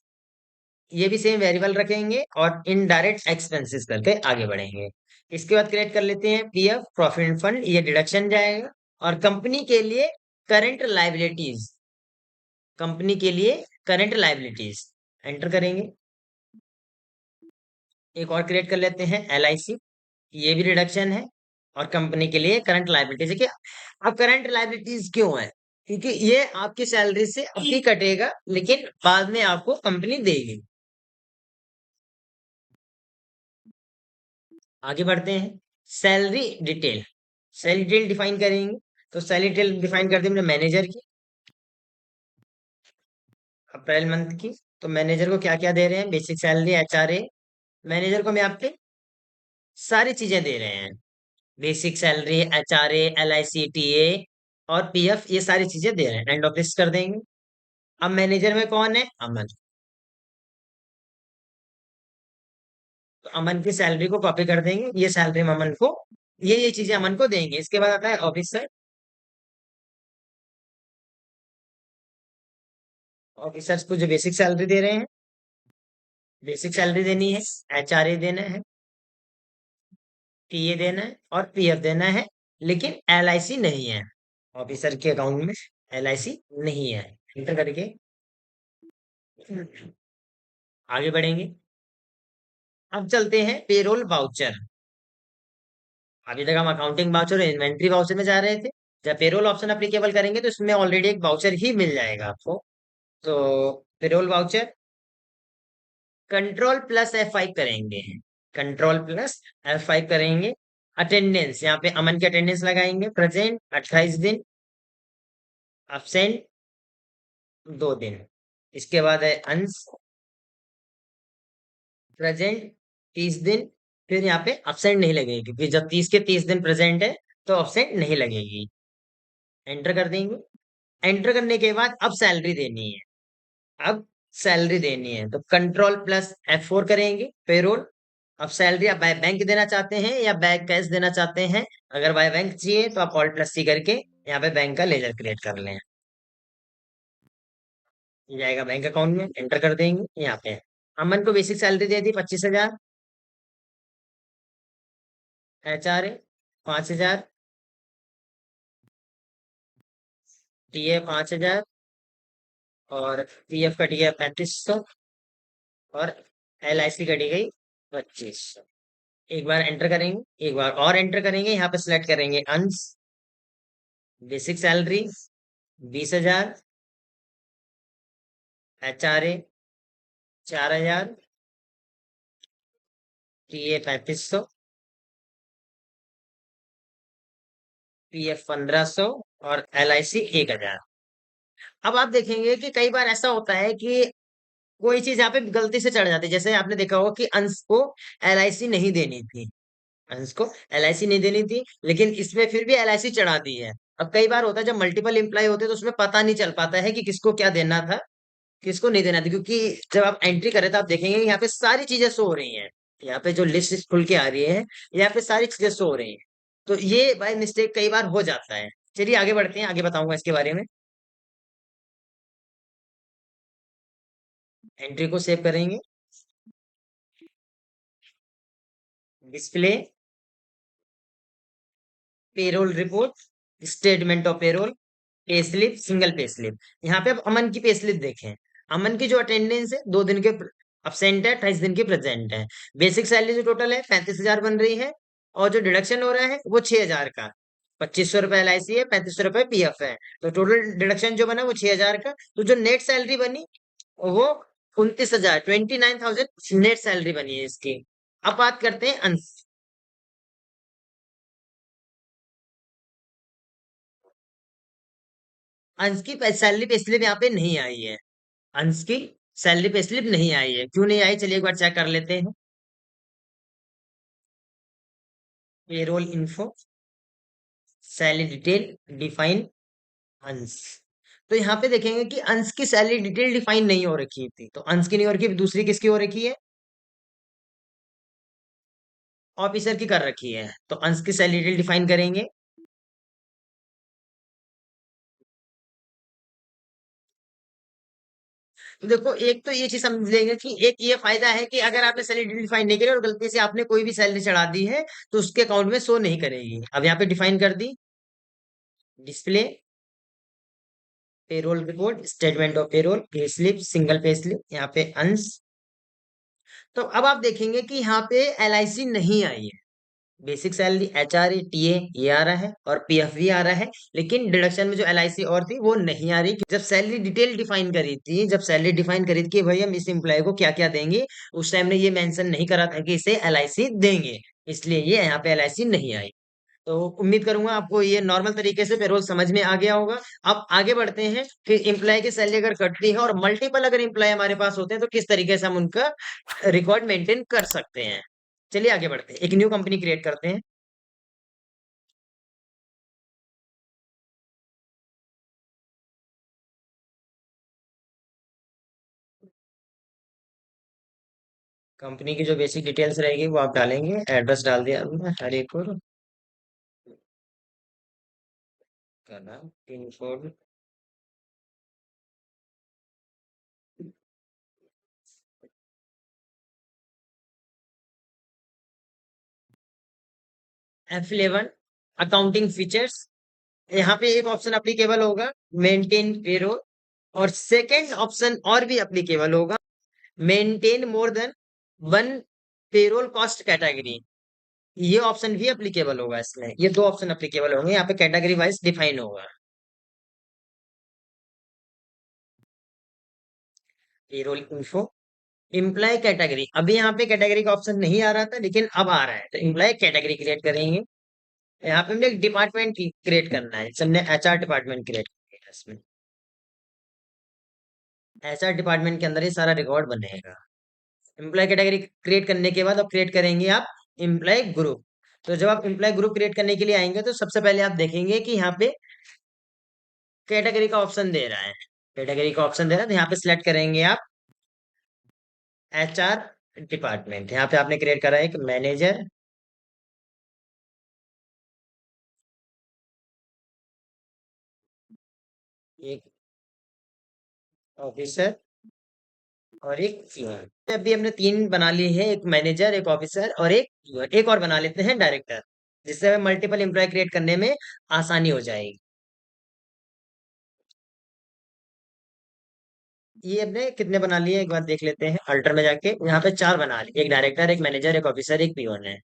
ये भी सेम वेरिएबल रखेंगे और इनडायरेक्ट एक्सपेंसेस करके आगे बढ़ेंगे। इसके बाद क्रिएट कर लेते हैं पीएफ प्रॉफिट फंड, ये डिडक्शन जाएगा। और कंपनी के लिए करंट लाइबिलिटीज, कंपनी के लिए करंट लाइबिलिटीज एंटर करेंगे। एक और क्रिएट कर लेते हैं एलआईसी, ये भी रिडक्शन है। और कंपनी के लिए करंट लाइबिलिटीज, देखिए अब करंट लाइबिलिटीज क्यों है, क्योंकि ये आपकी सैलरी से अभी कटेगा लेकिन बाद में आपको कंपनी देगी। आगे बढ़ते हैं, salary detail, salary detail define करेंगे। तो सैलरी डिटेल डिफाइन कर दी हमने मैनेजर की, अप्रैल मंथ की। तो मैनेजर को क्या क्या दे रहे हैं, बेसिक सैलरी एचआरए, मैनेजर को हम यहाँ पे सारी चीजें दे रहे हैं, basic salary HRA LIC TA और पीएफ, ये सारी चीजें दे रहे हैं। एंड ऑफ लिस्ट कर देंगे। अब मैनेजर में कौन है, अमन। तो अमन की सैलरी को कॉपी कर देंगे, ये सैलरी हम अमन को, ये चीजें अमन को देंगे। इसके बाद आता है ऑफिसर, ऑफिसर्स को जो बेसिक सैलरी दे रहे हैं, बेसिक सैलरी देनी है, एचआरए देना है, टीए देना है और पीएफ देना है, लेकिन एलआईसी नहीं है। ऑफिसर के अकाउंट में एलआईसी नहीं है। इंटर करके आगे बढ़ेंगे। अब चलते हैं पेरोल वाउचर। अभी तक हम अकाउंटिंग वाउचर और इन्वेंट्री वाउचर में जा रहे थे। जब पेरोल ऑप्शन अप्लीकेबल करेंगे तो इसमें ऑलरेडी एक वाउचर ही मिल जाएगा आपको। तो payroll voucher control plus F5 करेंगे, कंट्रोल प्लस F5 करेंगे। अटेंडेंस, यहाँ पे अमन की अटेंडेंस लगाएंगे, प्रेजेंट 28 दिन, absent 2 दिन। इसके बाद है अंश, प्रेजेंट 30 दिन। फिर यहाँ पे absent नहीं लगेगी, क्योंकि जब 30 के 30 दिन प्रेजेंट है तो absent नहीं लगेगी। एंटर कर देंगे। एंटर करने के बाद अब सैलरी देनी है, अब सैलरी देनी है तो कंट्रोल प्लस F4 करेंगे, पेरोल। अब सैलरी आप बाय बैंक देना चाहते हैं या बाय कैश देना चाहते हैं। अगर बाय बैंक चाहिए तो आप ऑल्ट प्लस C करके यहाँ पे बैंक का लेजर क्रिएट कर लें, ये जाएगा बैंक अकाउंट में। एंटर कर देंगे यहाँ पे। अमन को बेसिक सैलरी दे दी 25,000, एचआरए 5,000, टीए 5,000 और पीएफ कट गया 3500 और एलआईसी कटी गई 2500। एक बार एंटर करेंगे, एक बार और एंटर करेंगे, यहाँ पे सिलेक्ट करेंगे अंश, basic salary 20,000, HRA 4,000, TA 3500, PF 1500 और एलआईसी 1,000। अब आप देखेंगे कि कई बार ऐसा होता है कि कोई चीज यहाँ पे गलती से चढ़ जाती है। जैसे आपने देखा होगा कि अंश को एलआईसी नहीं देनी थी, अंश को एलआईसी नहीं देनी थी, लेकिन इसमें फिर भी एलआईसी चढ़ा दी है। अब कई बार होता है जब मल्टीपल एम्प्लॉय होते हैं तो उसमें पता नहीं चल पाता है कि किसको क्या देना था, किसको नहीं देना था, क्योंकि जब आप एंट्री करें तो आप देखेंगे यहाँ पे सारी चीजें शो हो रही हैं। यहाँ पे जो लिस्ट खुल के आ रही है, यहाँ पे सारी चीजें शो हो रही हैं। तो ये बाय मिस्टेक कई बार हो जाता है। चलिए आगे बढ़ते हैं, आगे बताऊंगा इसके बारे में। एंट्री को सेव करेंगे, display payroll report, statement of payroll, pay slip, single pay slip. यहाँ पे अब अमन की पे स्लिप देखें। अमन की जो अटेंडेंस है 2 दिन के अब्सेंट है, 28 दिन की प्रेजेंट है। बेसिक सैलरी जो टोटल है 35,000 बन रही है, और जो डिडक्शन हो रहा है वो 6,000 का। 2500 रुपए LIC है, 3500 रुपए PF है। तो टोटल डिडक्शन जो बना वो 6,000 का। तो जो नेट सैलरी बनी वो 29,000, 29,000 नेट सैलरी बनी है इसकी। अब बात करते हैं अंश। अंश की सैलरी पे स्लिप यहाँ पे नहीं आई है, अंश की सैलरी पे स्लिप नहीं आई है। क्यों नहीं आई, चलिए एक बार चेक कर लेते हैं। Payroll info, salary detail, define अंश। तो यहाँ पे देखेंगे कि अंश की सैलरी डिटेल डिफाइन नहीं हो रखी थी, तो अंश की नहीं हो रखी, दूसरी किसकी हो रखी है, ऑफिसर की कर रखी है। तो अंश की सैलरी डिटेल डिफाइन करेंगे। तो देखो एक तो ये चीज समझ लेंगे कि एक ये फायदा है कि अगर आपने सैलरी डिटेल डिफाइन नहीं करी और गलती से आपने कोई भी सैलरी चढ़ा दी है, तो उसके अकाउंट में शो नहीं करेगी। अब यहाँ पे डिफाइन कर दी, display payroll report, statement of payroll, pay slip, single pay slip, यहाँ पे अंश। तो अब आप देखेंगे कि यहाँ पे एलआईसी नहीं आई है। बेसिक सैलरी एचआर टीए ये आ रहा है और पीएफ भी आ रहा है, लेकिन डिडक्शन में जो एलआईसी और थी वो नहीं आ रही। जब सैलरी डिटेल डिफाइन करी थी, जब सैलरी डिफाइन करी थी कि भाई हम इस एम्प्लॉय को क्या क्या देंगे, उस टाइम ने ये मेंशन नहीं करा था कि इसे एलआईसी देंगे, इसलिए ये यहाँ पे एलआईसी नहीं आई। तो उम्मीद करूंगा आपको ये नॉर्मल तरीके से पेरोल समझ में आ गया होगा। अब आगे बढ़ते हैं कि एम्प्लॉय की सैलरी अगर कटती है और मल्टीपल अगर एम्प्लॉय हमारे पास होते हैं तो किस तरीके से हम उनका रिकॉर्ड मेंटेन कर सकते हैं। चलिए आगे बढ़ते हैं, एक न्यू कंपनी क्रिएट करते हैं। कंपनी की जो बेसिक डिटेल्स रहेगी वो आप डालेंगे, एड्रेस डाल दिया हमने हर एक का नाम, pin code, F11 accounting features. यहाँ पे एक ऑप्शन अप्लीकेबल होगा, मेंटेन पेरोल, और सेकंड ऑप्शन और भी अप्लीकेबल होगा, maintain more than one payroll cost category. ये ऑप्शन भी अप्लीकेबल होगा, इसमें ये दो ऑप्शन अप्लीकेबल होंगे, यहाँ पे कैटेगरी वाइज डिफाइन होगा। पेरोल इन्फो, एम्प्लॉय कैटेगरी, अभी यहाँ पे कैटेगरी का ऑप्शन नहीं आ रहा था लेकिन अब आ रहा है, तो एम्प्लॉय कैटेगरी क्रिएट करेंगे। यहाँ पे हमने एक डिपार्टमेंट क्रिएट करना है, जैसे हमने एचआर डिपार्टमेंट क्रिएट किया है। इसमें एचआर डिपार्टमेंट के अंदर ये सारा रिकॉर्ड बनेगा। एम्प्लॉय कैटेगरी क्रिएट करने के बाद अब क्रिएट करेंगे आप एम्प्लॉय ग्रुप। तो जब आप एम्प्लॉय ग्रुप क्रिएट करने के लिए आएंगे तो सबसे पहले आप देखेंगे कि यहाँ पे कैटेगरी का ऑप्शन दे रहा है, कैटेगरी का ऑप्शन दे रहा है, तो यहाँ पे सिलेक्ट करेंगे आप एचआर डिपार्टमेंट। यहाँ पे आपने क्रिएट करा है एक मैनेजर, एक ऑफिसर और एक प्यून। अभी हमने तीन बना लिए हैं, एक मैनेजर, एक ऑफिसर और एक प्यून। एक और बना लेते हैं डायरेक्टर, जिससे हमें मल्टीपल एम्प्लॉय क्रिएट करने में आसानी हो जाएगी। ये हमने कितने बना लिए एक बार देख लेते हैं, अल्टर में जाके यहाँ पे चार बना लिए, एक डायरेक्टर, एक मैनेजर, एक ऑफिसर, एक पीओन है।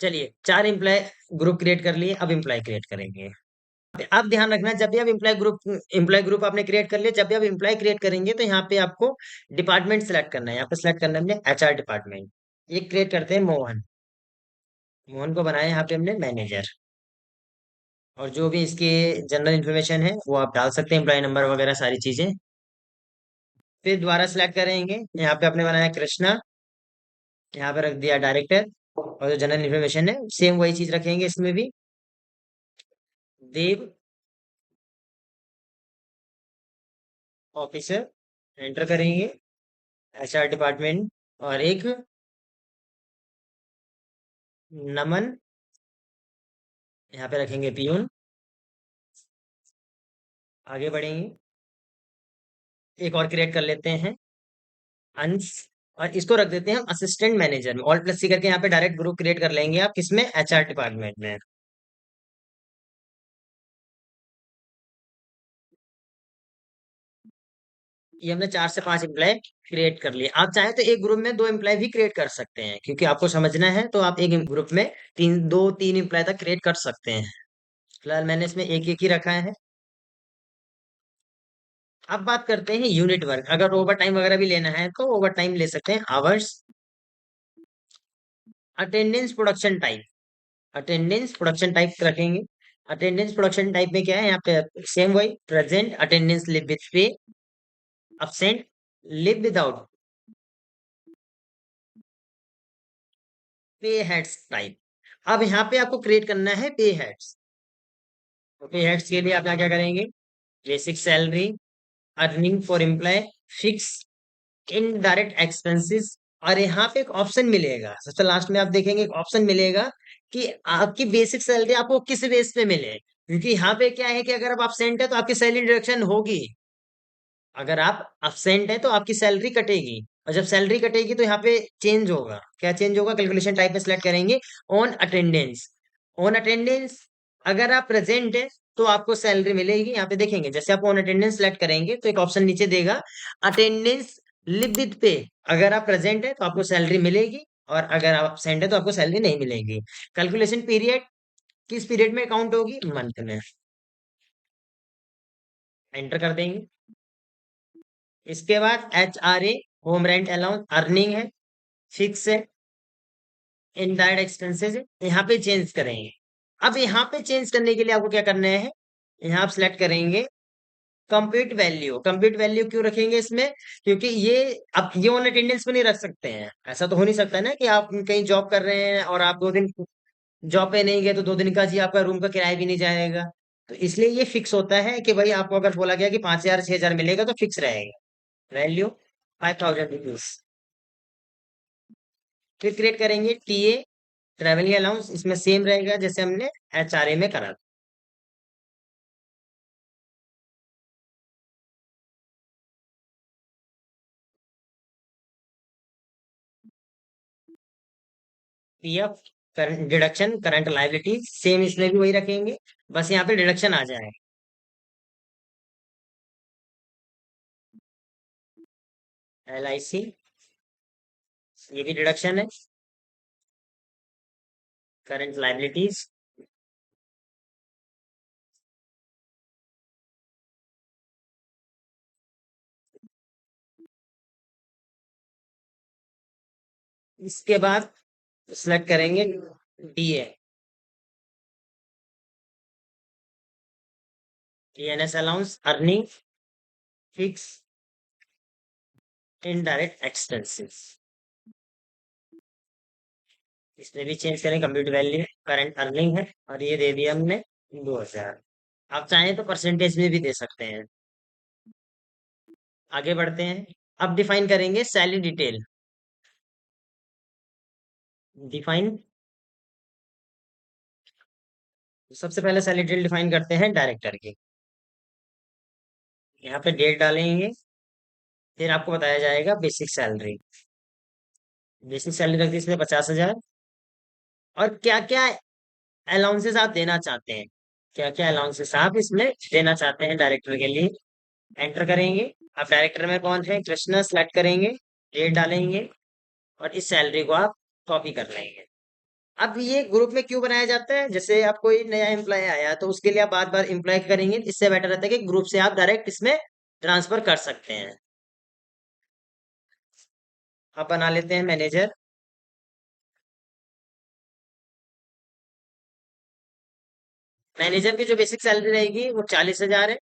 चलिए चार एम्प्लॉय ग्रुप क्रिएट कर लिए, अब एम्प्लॉय क्रिएट करेंगे। अब ध्यान रखना, जब भी आप एम्प्लॉय ग्रुप आपने क्रिएट कर लिया, जब भी आप एम्प्लॉय क्रिएट करेंगे तो यहाँ पे आपको डिपार्टमेंट सेलेक्ट करना है। यहाँ पे सेलेक्ट करना है हमने एचआर डिपार्टमेंट। ये क्रिएट करते हैं मोहन, मोहन को बनाया यहाँ पे हमने मैनेजर। और जो भी इसके जनरल इन्फॉर्मेशन है वो आप डाल सकते हैं, एम्प्लॉय नंबर वगैरह सारी चीजें। फिर दोबारा सेलेक्ट करेंगे, यहाँ पे आपने बनाया कृष्णा, यहाँ पे रख दिया डायरेक्टर। और जो जनरल इन्फॉर्मेशन है सेम वही चीज रखेंगे इसमें भी, देव ऑफिसर, एंटर करेंगे एचआर डिपार्टमेंट। और एक नमन, यहाँ पे रखेंगे पियून। आगे बढ़ेंगे, एक और क्रिएट कर लेते हैं अंश, और इसको रख देते हैं हम असिस्टेंट मैनेजर में। ऑल प्लस सी करके यहाँ पे डायरेक्ट ग्रुप क्रिएट कर लेंगे आप, किसमें, एचआर डिपार्टमेंट में। ये हमने चार से पांच एम्प्लॉय क्रिएट कर लिए। आप चाहें तो एक ग्रुप में दो एम्प्लॉय भी क्रिएट कर सकते हैं, क्योंकि आपको समझना है तो आप एक ग्रुप में दो तीन एम्प्लॉय तक क्रिएट कर सकते हैं। फिलहाल मैंने इसमें एक एक ही रखा है। अब बात करते हैं यूनिट वर्क, अगर ओवर टाइम वगैरह भी लेना है तो ओवर टाइम ले सकते हैं, hours. Attendance production type, attendance production type रखेंगे। अटेंडेंस प्रोडक्शन टाइप में क्या है, यहाँ पे सेम वही, प्रेजेंट अटेंडेंस लिव विथ पे, absent live without pay heads type. अब यहाँ पे आपको क्रिएट करना है पे हेड्स। ओके, हेड्स के लिए आप क्या क्या करेंगे? Basic salary, earning for employ, fix, indirect expenses. और यहाँ पे एक ऑप्शन मिलेगा, सबसे लास्ट में आप देखेंगे एक ऑप्शन मिलेगा कि आपकी बेसिक सैलरी आपको किस बेस पे मिले, क्योंकि यहाँ पे क्या है कि अगर आप absent है तो आपकी सैलरी डिडक्शन होगी। अगर आप absent है तो आपकी सैलरी कटेगी, और जब सैलरी कटेगी तो यहाँ पे चेंज होगा। क्या चेंज होगा? कैलकुलेशन टाइप में सिलेक्ट करेंगे ऑन अटेंडेंस। ऑन अटेंडेंस, अगर आप प्रेजेंट है तो आपको सैलरी मिलेगी। यहाँ पे देखेंगे जैसे आप ऑन अटेंडेंस सेलेक्ट करेंगे तो एक ऑप्शन नीचे देगा अटेंडेंस लिव विद पे। अगर आप प्रेजेंट है तो आपको सैलरी मिलेगी, और अगर आप absent है तो आपको सैलरी नहीं मिलेगी। कैलकुलेशन पीरियड किस पीरियड में काउंट होगी? मंथ में। एंटर कर देंगे। इसके बाद HRA, home rent allowance, earning है, फिक्स है, इनडायरेक्ट एक्सपेंसेस है, यहाँ पे चेंज करेंगे। अब यहाँ पे चेंज करने के लिए आपको क्या करना है? यहाँ आप सिलेक्ट करेंगे कंप्यूट वैल्यू। कंप्यूट वैल्यू क्यों रखेंगे इसमें? क्योंकि ये आप ये ऑन अटेंडेंस पे नहीं रख सकते हैं। ऐसा तो हो नहीं सकता ना कि आप कहीं जॉब कर रहे हैं और आप 2 दिन जॉब पे नहीं गए तो 2 दिन का जी आपका रूम का किराया भी नहीं जाएगा। तो इसलिए ये फिक्स होता है कि भाई आपको अगर बोला गया कि 5,000 6,000 मिलेगा तो फिक्स रहेगा। Value 5,000 rupees. फिर क्रिएट करेंगे टीए, ट्रैवलिंग अलाउंस, इसमें सेम रहेगा जैसे हमने HRA में करा था। PF, current deduction, current liability same इसमें भी वही रखेंगे, बस यहाँ पे डिडक्शन आ जाए। LIC, ये भी डिडक्शन है। करंट लायबिलिटीज, इसके बाद सिलेक्ट करेंगे DA, DNS allowance, earning, fix, indirect expenses. इसमें भी चेंज करें कंप्यूटर वैल्यू, करंट अर्निंग है, और ये दे दिया हमने 2,000। आप चाहें तो परसेंटेज में भी दे सकते हैं। आगे बढ़ते हैं। अब डिफाइन करेंगे सैलरी डिटेल। डिफाइन, सबसे पहले सैलरी डिटेल डिफाइन करते हैं डायरेक्टर की। यहाँ पे डेट डालेंगे, फिर आपको बताया जाएगा बेसिक सैलरी। बेसिक सैलरी रख दी इसमें 50,000। और क्या क्या अलाउंसेस आप देना चाहते हैं, क्या क्या अलाउंसेस आप इसमें देना चाहते हैं डायरेक्टर के लिए, एंटर करेंगे। आप डायरेक्टर में कौन है, कृष्णा, सेलेक्ट करेंगे, डेट डालेंगे, और इस सैलरी को आप कॉपी कर लेंगे। अब ये ग्रुप में क्यों बनाया जाता है? जैसे आप कोई नया एम्प्लॉय आया तो उसके लिए आप बार बार एम्प्लॉय करेंगे, इससे बेटर रहता है कि ग्रुप से आप डायरेक्ट इसमें ट्रांसफर कर सकते हैं। आप बना लेते हैं मैनेजर। मैनेजर की जो बेसिक सैलरी रहेगी वो 40,000 है,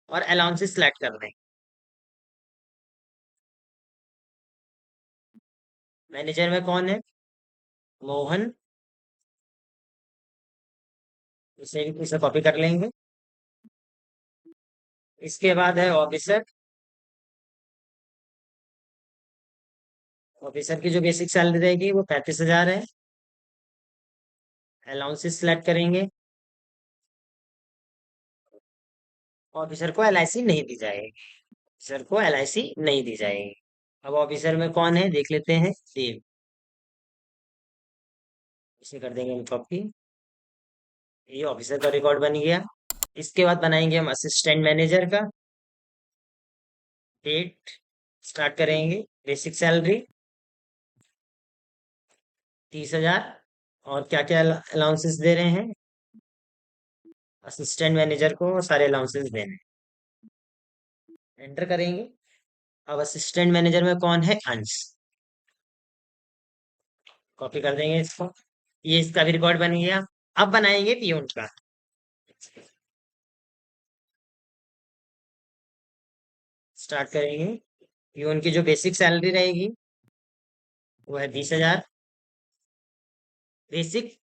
और अलाउंसेस सेलेक्ट कर दें। मैनेजर में कौन है? मोहन, इसे कॉपी कर लेंगे। इसके बाद है ऑफिसर। ऑफिसर की जो बेसिक सैलरी रहेगी वो 35,000 है। अलाउंसेस सेलेक्ट करेंगे। ऑफिसर को LIC नहीं दी जाएगी। ऑफिसर को LIC नहीं दी जाएगी। अब ऑफिसर में कौन है देख लेते हैं, देव। इसे कर देंगे हम कॉपी। ये ऑफिसर का रिकॉर्ड बन गया। इसके बाद बनाएंगे हम असिस्टेंट मैनेजर का। डेट स्टार्ट करेंगे, बेसिक सैलरी 30,000, और क्या क्या अलाउंसेस दे रहे हैं? असिस्टेंट मैनेजर को सारे अलाउंसेस देने। एंटर करेंगे। अब असिस्टेंट मैनेजर में कौन है? अंश। कॉपी कर देंगे इसको। ये इसका भी रिकॉर्ड बन गया। अब बनाएंगे पियून का। स्टार्ट करेंगे। पियून की जो बेसिक सैलरी रहेगी वो है 20,000। बेसिक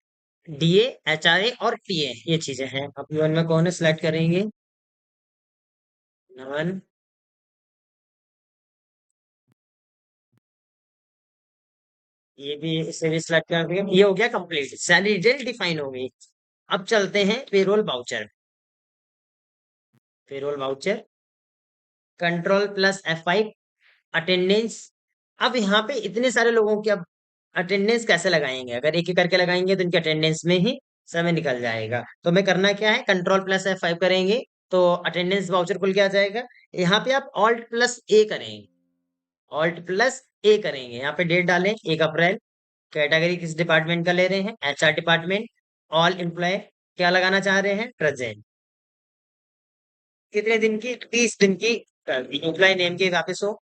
डीए, एचआरए और टीए, ये चीजें हैं। अब वन में कौन है सिलेक्ट करेंगे? नमन। ये भी, इसे भी सिलेक्ट कर देंगे। ये हो गया कंप्लीट, सैलरी डिटेल डिफाइन हो गई। अब चलते हैं payroll voucher. Payroll voucher, control plus F5, attendance. अब यहाँ पे इतने सारे लोगों की अब अटेंडेंस कैसे लगाएंगे? अगर एक एक करके लगाएंगे तो इनके अटेंडेंस में ही समय निकल जाएगा। तो हमें करना क्या है, कंट्रोल प्लस F5 करेंगे तो अटेंडेंस वाउचर खुल के आ जाएगा। यहाँ पे आप ऑल्ट प्लस ए करेंगे, ऑल्ट प्लस ए करेंगे, यहाँ पे डेट डालें 1 अप्रैल। कैटेगरी किस डिपार्टमेंट का ले रहे हैं? HR department. ऑल एम्प्लॉय क्या लगाना चाह रहे हैं? प्रेजेंट। कितने दिन की? 30 दिन की। एम्प्लॉय नेम के वापस हो।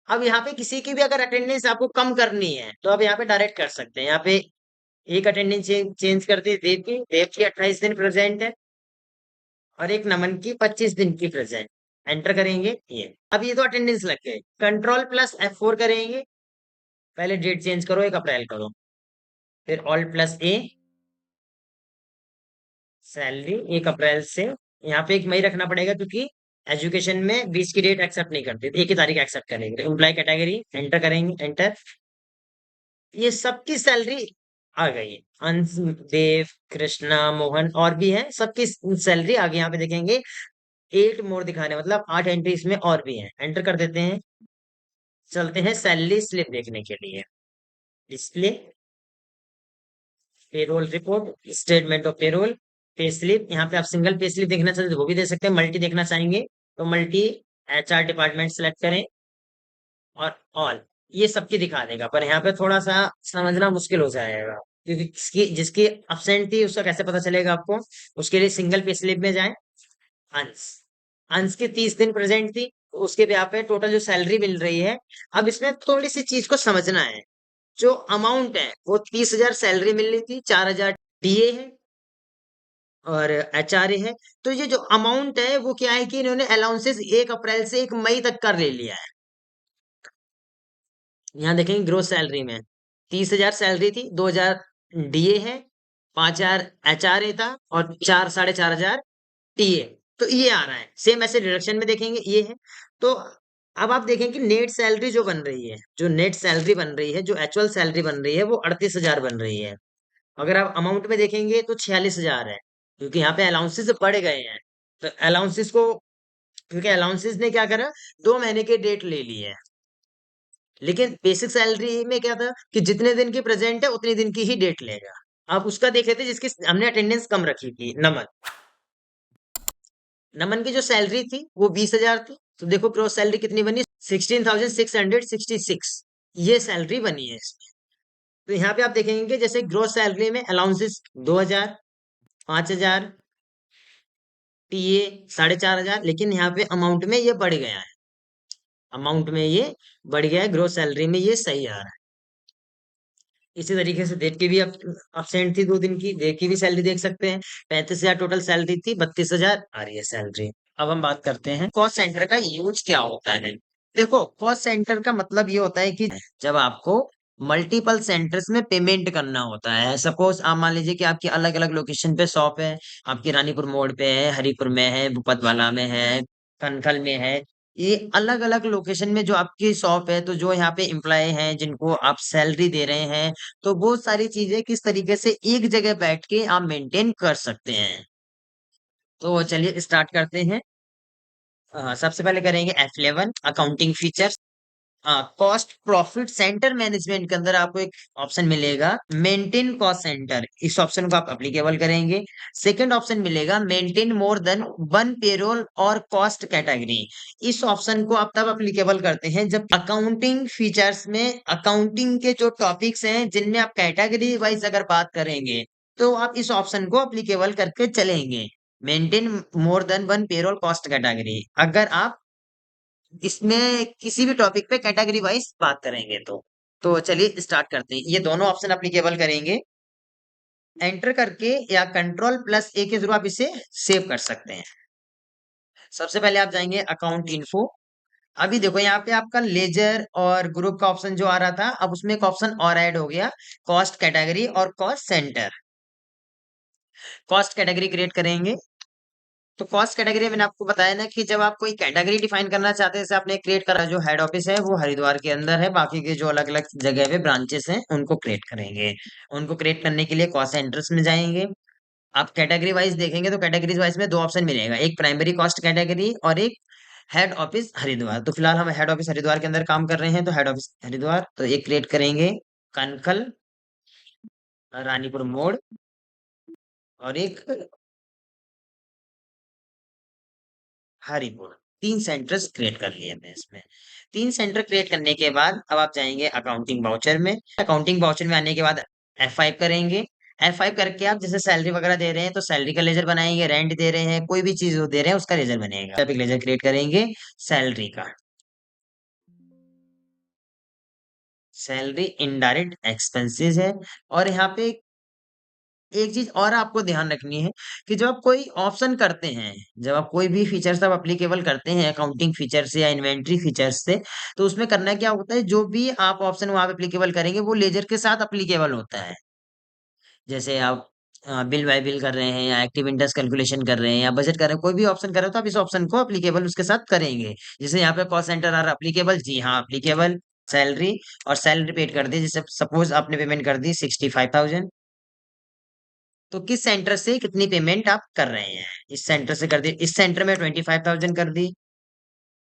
अब यहाँ पे किसी की भी अगर अटेंडेंस आपको कम करनी है तो आप यहाँ पे डायरेक्ट कर सकते हैं। यहाँ पे एक अटेंडेंस चेंज करते हैं, देव की। देव की 28 दिन प्रेजेंट है, और एक नमन की 25 दिन की प्रेजेंट। एंटर करेंगे ये। अब ये तो अटेंडेंस लग गए। कंट्रोल प्लस F4 करेंगे, पहले डेट चेंज करो, 1 अप्रैल करो। फिर ऑल्ट प्लस ए, सैलरी 1 अप्रैल से। यहाँ पे 1 मई रखना पड़ेगा क्योंकि एजुकेशन में 20 की डेट एक्सेप्ट नहीं करते, एक ही तारीख एक्सेप्ट करेंगे। एम्प्लॉय कैटेगरी एंटर करेंगे, एंटर। ये सबकी सैलरी आ गई। अंश, देव, कृष्णा, मोहन और भी हैं, सबकी सैलरी आ गई। यहाँ पे देखेंगे 8 मोर दिखाने, मतलब 8 एंट्री इसमें और भी हैं। एंटर कर देते हैं। चलते हैं सैलरी स्लिप देखने के लिए। Display, payroll report, statement of payroll, pay slip. यहाँ पे आप सिंगल पे स्लिप देखना चाहते हैं तो वो भी दे सकते हैं, मल्टी देखना चाहेंगे तो मल्टी। एचआर डिपार्टमेंट सेलेक्ट करें और ऑल, ये सबकी दिखा देगा। पर यहाँ पे थोड़ा सा समझना मुश्किल हो जाएगा क्योंकि किसकी, जिसकी absent थी उसका कैसे पता चलेगा आपको? उसके लिए सिंगल पे स्लिप में जाए। अंश, अंश की 30 दिन प्रेजेंट थी तो उसके पे यहाँ पे टोटल जो सैलरी मिल रही है। अब इसमें थोड़ी सी चीज को समझना है। जो अमाउंट है वो 30,000 सैलरी मिल रही थी, 4,000 डीए है और एचआरए है। तो ये जो अमाउंट है वो क्या है कि इन्होंने अलाउंसेस 1 अप्रैल से 1 मई तक कर ले लिया है। यहाँ देखेंगे ग्रोस सैलरी में 30,000 सैलरी थी, 2,000 डीए है, 5,000 एचआरए था और 4,500 टीए। तो ये आ रहा है। सेम ऐसे डिडक्शन में देखेंगे ये है। तो अब आप देखें कि नेट सैलरी जो बन रही है, जो नेट सैलरी बन रही है, जो एक्चुअल सैलरी बन रही है वो 38,000 बन रही है। अगर आप अमाउंट में देखेंगे तो 46,000 है, क्योंकि यहाँ पे अलाउंसेस बढ़ गए हैं। तो अलाउंसेस को, क्योंकि अलाउंसेस ने क्या करा, 2 महीने के डेट ले ली है। लेकिन बेसिक सैलरी में क्या था कि जितने दिन की प्रेजेंट है उतने दिन की ही डेट लेगा। आप उसका देख लेते जिसकी हमने अटेंडेंस कम रखी थी, नमन। नमन की जो सैलरी थी वो 20,000 थी। तो देखो ग्रोस सैलरी कितनी बनी, 16,666। ये सैलरी बनी है इसमें। तो यहाँ पे आप देखेंगे जैसे ग्रोस सैलरी में अलाउंसेस 2,000, 5,000, टीए 4,500, लेकिन यहाँ पे अमाउंट में ये बढ़ गया है। अमाउंट में ये बढ़ गया है, ग्रोस सैलरी में ये सही आ रहा है। इसी तरीके से देव की भी absent थी 2 दिन की, देव की भी सैलरी देख सकते हैं। 35,000 टोटल सैलरी थी, 32,000 आ रही है सैलरी। अब हम बात करते हैं कॉस्ट सेंटर का यूज क्या होता है। देखो कॉस्ट सेंटर का मतलब ये होता है कि जब आपको मल्टीपल सेंटर्स में पेमेंट करना होता है। सपोज आप मान लीजिए कि आपकी अलग अलग लोकेशन पे शॉप है। आपकी रानीपुर मोड़ पे है, हरिपुर में है, भूपतवाला में है, कनखल में है। ये अलग अलग लोकेशन में जो आपकी शॉप है, तो जो यहाँ पे एम्प्लॉय हैं जिनको आप सैलरी दे रहे हैं, तो वो सारी चीजें किस तरीके से एक जगह बैठ के आप मेंटेन कर सकते हैं। तो चलिए स्टार्ट करते हैं। सबसे पहले करेंगे F11 accounting features. Cost profit centre management के अंदर आपको एक ऑप्शन मिलेगा मेंटेन कॉस्ट सेंटर, इस ऑप्शन को आप अप्लीकेबल करेंगे। सेकंड ऑप्शन मिलेगा मेंटेन मोर देन 1 पेरोल और कॉस्ट कैटेगरी। इस ऑप्शन को आप तब अप्लीकेबल करते हैं जब अकाउंटिंग फीचर्स में अकाउंटिंग के जो टॉपिक्स हैं जिनमें आप कैटेगरी वाइज अगर बात करेंगे तो आप इस ऑप्शन को अप्लीकेबल करके चलेंगे। Maintain more than 1 payroll cost category, अगर आप इसमें किसी भी टॉपिक पे कैटेगरी वाइज बात करेंगे तो चलिए स्टार्ट करते हैं। ये दोनों ऑप्शन एप्लीकेबल करेंगे। एंटर करके या कंट्रोल प्लस ए के थ्रू आप इसे सेव कर सकते हैं। सबसे पहले आप जाएंगे अकाउंट इन्फो। अभी देखो यहाँ पे आपका लेजर और ग्रुप का ऑप्शन जो आ रहा था, अब उसमें एक ऑप्शन और ऐड हो गया, कॉस्ट कैटेगरी और cost centre. Cost category create करेंगे। तो कॉस्ट कैटेगरी मैंने आपको बताया ना कि जब आप कोई कैटेगरी डिफाइन करना चाहते हैं, जैसे आपने क्रिएट करा, जो हेड ऑफिस है वो हरिद्वार के अंदर है, बाकी के जो अलग अलग जगह पे ब्रांचेस हैं उनको क्रिएट करेंगे। उनको क्रिएट करने के लिए कॉस्ट सेंटर्स में जाएंगे। आप कैटेगरी वाइज देखेंगे तो कैटेगरीज वाइज में दो ऑप्शन मिलेगा, एक प्राइमरी कॉस्ट कैटेगरी और एक हेड ऑफिस हरिद्वार। तो फिलहाल हम हेड ऑफिस हरिद्वार के अंदर काम कर रहे हैं, तो हेड ऑफिस हरिद्वार तो एक क्रिएट करेंगे, कनखल, रानीपुर मोड़, और एक हरिपुर। तीन सेंटर्स क्रिएट कर लिए हमने इसमें। तीन सेंटर क्रिएट करने के बाद अब आप जाएंगे अकाउंटिंग वाउचर में। अकाउंटिंग वाउचर में आने के बाद F5 करेंगे। F5 करके आप जैसे सैलरी वगैरह दे रहे हैं तो सैलरी का लेजर बनाएंगे, रेंट दे रहे हैं, कोई भी चीज वो दे रहे हैं उसका लेजर बनेगा। आप एक लेजर क्रिएट करेंगे सैलरी का। सैलरी इनडायरेक्ट एक्सपेंसेस है। और यहाँ पे एक चीज और आपको ध्यान रखनी है कि जब आप कोई ऑप्शन करते हैं, जब आप कोई भी फीचर्स आप अप्लीकेबल करते हैं अकाउंटिंग फीचर्स से या इन्वेंट्री फीचर्स से, तो उसमें करना क्या होता है, जो भी आप ऑप्शन वहां पे अप्लीकेबल करेंगे वो लेजर के साथ अप्लीकेबल होता है। जैसे आप बिल बाय बिल कर रहे हैं या एक्टिव इंटरेस्ट कैलकुलेशन कर रहे हैं या बजट कर रहे हैं, कोई भी ऑप्शन कर रहे हो तो आप इस ऑप्शन को अप्लीकेबल उसके साथ करेंगे। जैसे यहाँ पे कॉस्ट सेंटर आर अप्लीकेबल, जी हाँ अप्लीकेबल। सैलरी, और सैलरी पेड कर दी, जैसे सपोज आपने पेमेंट कर दी 65,000, तो किस सेंटर से कितनी पेमेंट आप कर रहे हैं, इस सेंटर से कर दी, इस सेंटर में 25,000 कर दी,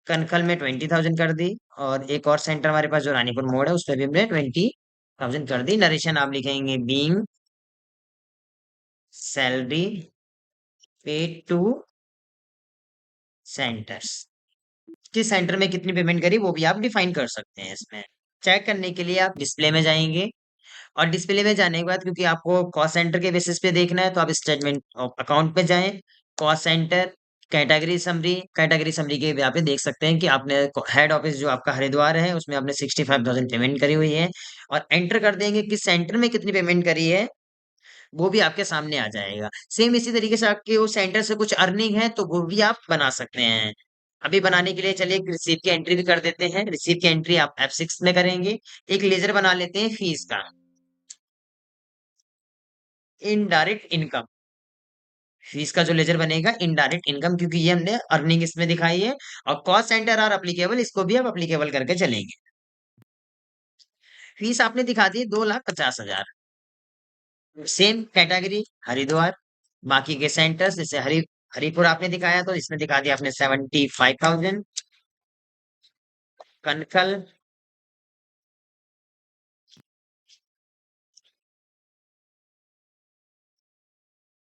कनखल में 20,000 कर दी, और एक और सेंटर हमारे पास जो रानीपुर मोड़ है उसमें भी हमने 20,000 कर दी। नरेशन आप लिखेंगे being salary paid two centres. किस सेंटर में कितनी पेमेंट करी वो भी आप डिफाइन कर सकते हैं इसमें। चेक करने के लिए आप डिस्प्ले में जाएंगे, और डिस्प्ले में जाने के बाद क्योंकि आपको कॉस्ट सेंटर के बेसिस पे देखना है तो आप स्टेटमेंट ऑफ अकाउंट पे जाएं, कॉस्ट सेंटर, कैटेगरी समरी के यहाँ पे देख सकते हैं कि आपने हेड ऑफिस जो आपका हरिद्वार है उसमें आपने 65,000 पेमेंट करी हुई है, और एंटर कर देंगे किस सेंटर में कितनी पेमेंट करी है, वो भी आपके सामने आ जाएगा। सेम इसी तरीके से आपके वो सेंटर से कुछ अर्निंग है तो वो भी आप बना सकते हैं। अभी बनाने के लिए चलिए रिसीव की एंट्री भी कर देते हैं। रिसीव की एंट्री आप F6 में करेंगे। एक लेजर बना लेते हैं फीस का, इनडायरेक्ट इनकम। फीस का जो लेजर बनेगा इनडायरेक्ट इनकम, क्योंकि ये हमने अर्निंग इसमें दिखाई है। और कॉस्ट सेंटर आर अप्लीकेबल, इसको भी आप अप्लीकेबल करके चलेंगे। फीस आपने दिखा दी 2,50,000। सेम कैटेगरी हरिद्वार, बाकी के सेंटर्स जैसे हरिपुर आपने दिखाया तो इसमें दिखा दिया आपने 75,000। कनखल,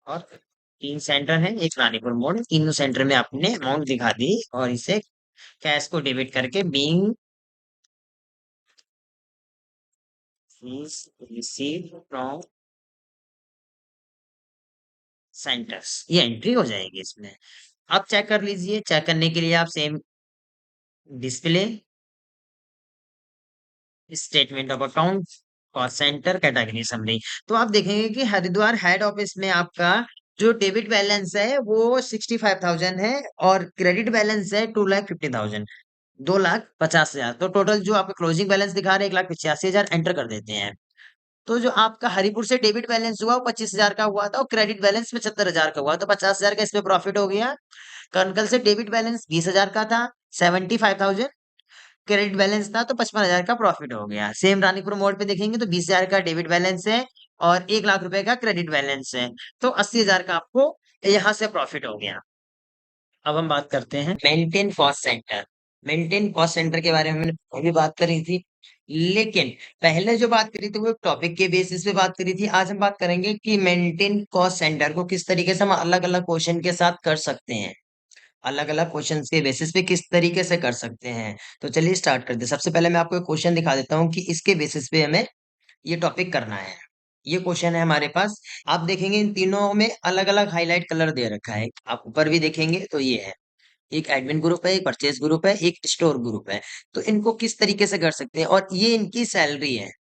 और तीन सेंटर हैं, एक रानीपुर मोड़, तीनों सेंटर में आपने अमाउंट दिखा दी, और इसे कैश को डेबिट करके being fees receive from centres, ये एंट्री हो जाएगी इसमें। आप चेक कर लीजिए। चेक करने के लिए आप same display, statement of account, cost centre, category summary, तो आप देखेंगे कि हरिद्वार हेड ऑफिस में आपका जो डेबिट बैलेंस है वो 65,000 है, और क्रेडिट बैलेंस है 2,50,000, 2,50,000। तो टोटल जो आपका क्लोजिंग बैलेंस दिखा रहे हैं 1,85,000, एंटर कर देते हैं। तो जो आपका हरिपुर से डेबिट बैलेंस हुआ वो 25,000 का हुआ था, और क्रेडिट बैलेंस 75,000 का हुआ, तो 50,000 का इसमें प्रॉफिट हो गया। कनकल से डेबिट बैलेंस 20,000 का था, 75,000 क्रेडिट बैलेंस था, तो 55,000 का प्रॉफिट हो गया। सेम रानीपुर मोड़ पे देखेंगे तो 20,000 का डेबिट बैलेंस है और 1 लाख रुपए का क्रेडिट बैलेंस है, तो 80,000 का आपको यहाँ से प्रॉफिट हो गया। अब हम बात करते हैं maintain cost centre. Maintain cost centre के बारे में हमने अभी बात करी थी, लेकिन पहले जो बात करी थी वो टॉपिक के बेसिस पे बात करी थी। आज हम बात करेंगे कि मेंटेन कॉस्ट सेंटर को किस तरीके से हम अलग अलग क्वेश्चन के साथ कर सकते हैं, अलग अलग क्वेश्चन के बेसिस पे किस तरीके से कर सकते हैं। तो चलिए स्टार्ट करते हैं। सबसे पहले मैं आपको एक क्वेश्चन दिखा देता हूँ कि इसके बेसिस पे हमें ये टॉपिक करना है। ये क्वेश्चन है हमारे पास। आप देखेंगे इन तीनों में अलग अलग हाईलाइट कलर दे रखा है, आप ऊपर भी देखेंगे तो ये है, एक एडमिन ग्रुप है, एक परचेज ग्रुप है, एक स्टोर ग्रुप है। तो इनको किस तरीके से कर सकते हैं, और ये इनकी सैलरी है,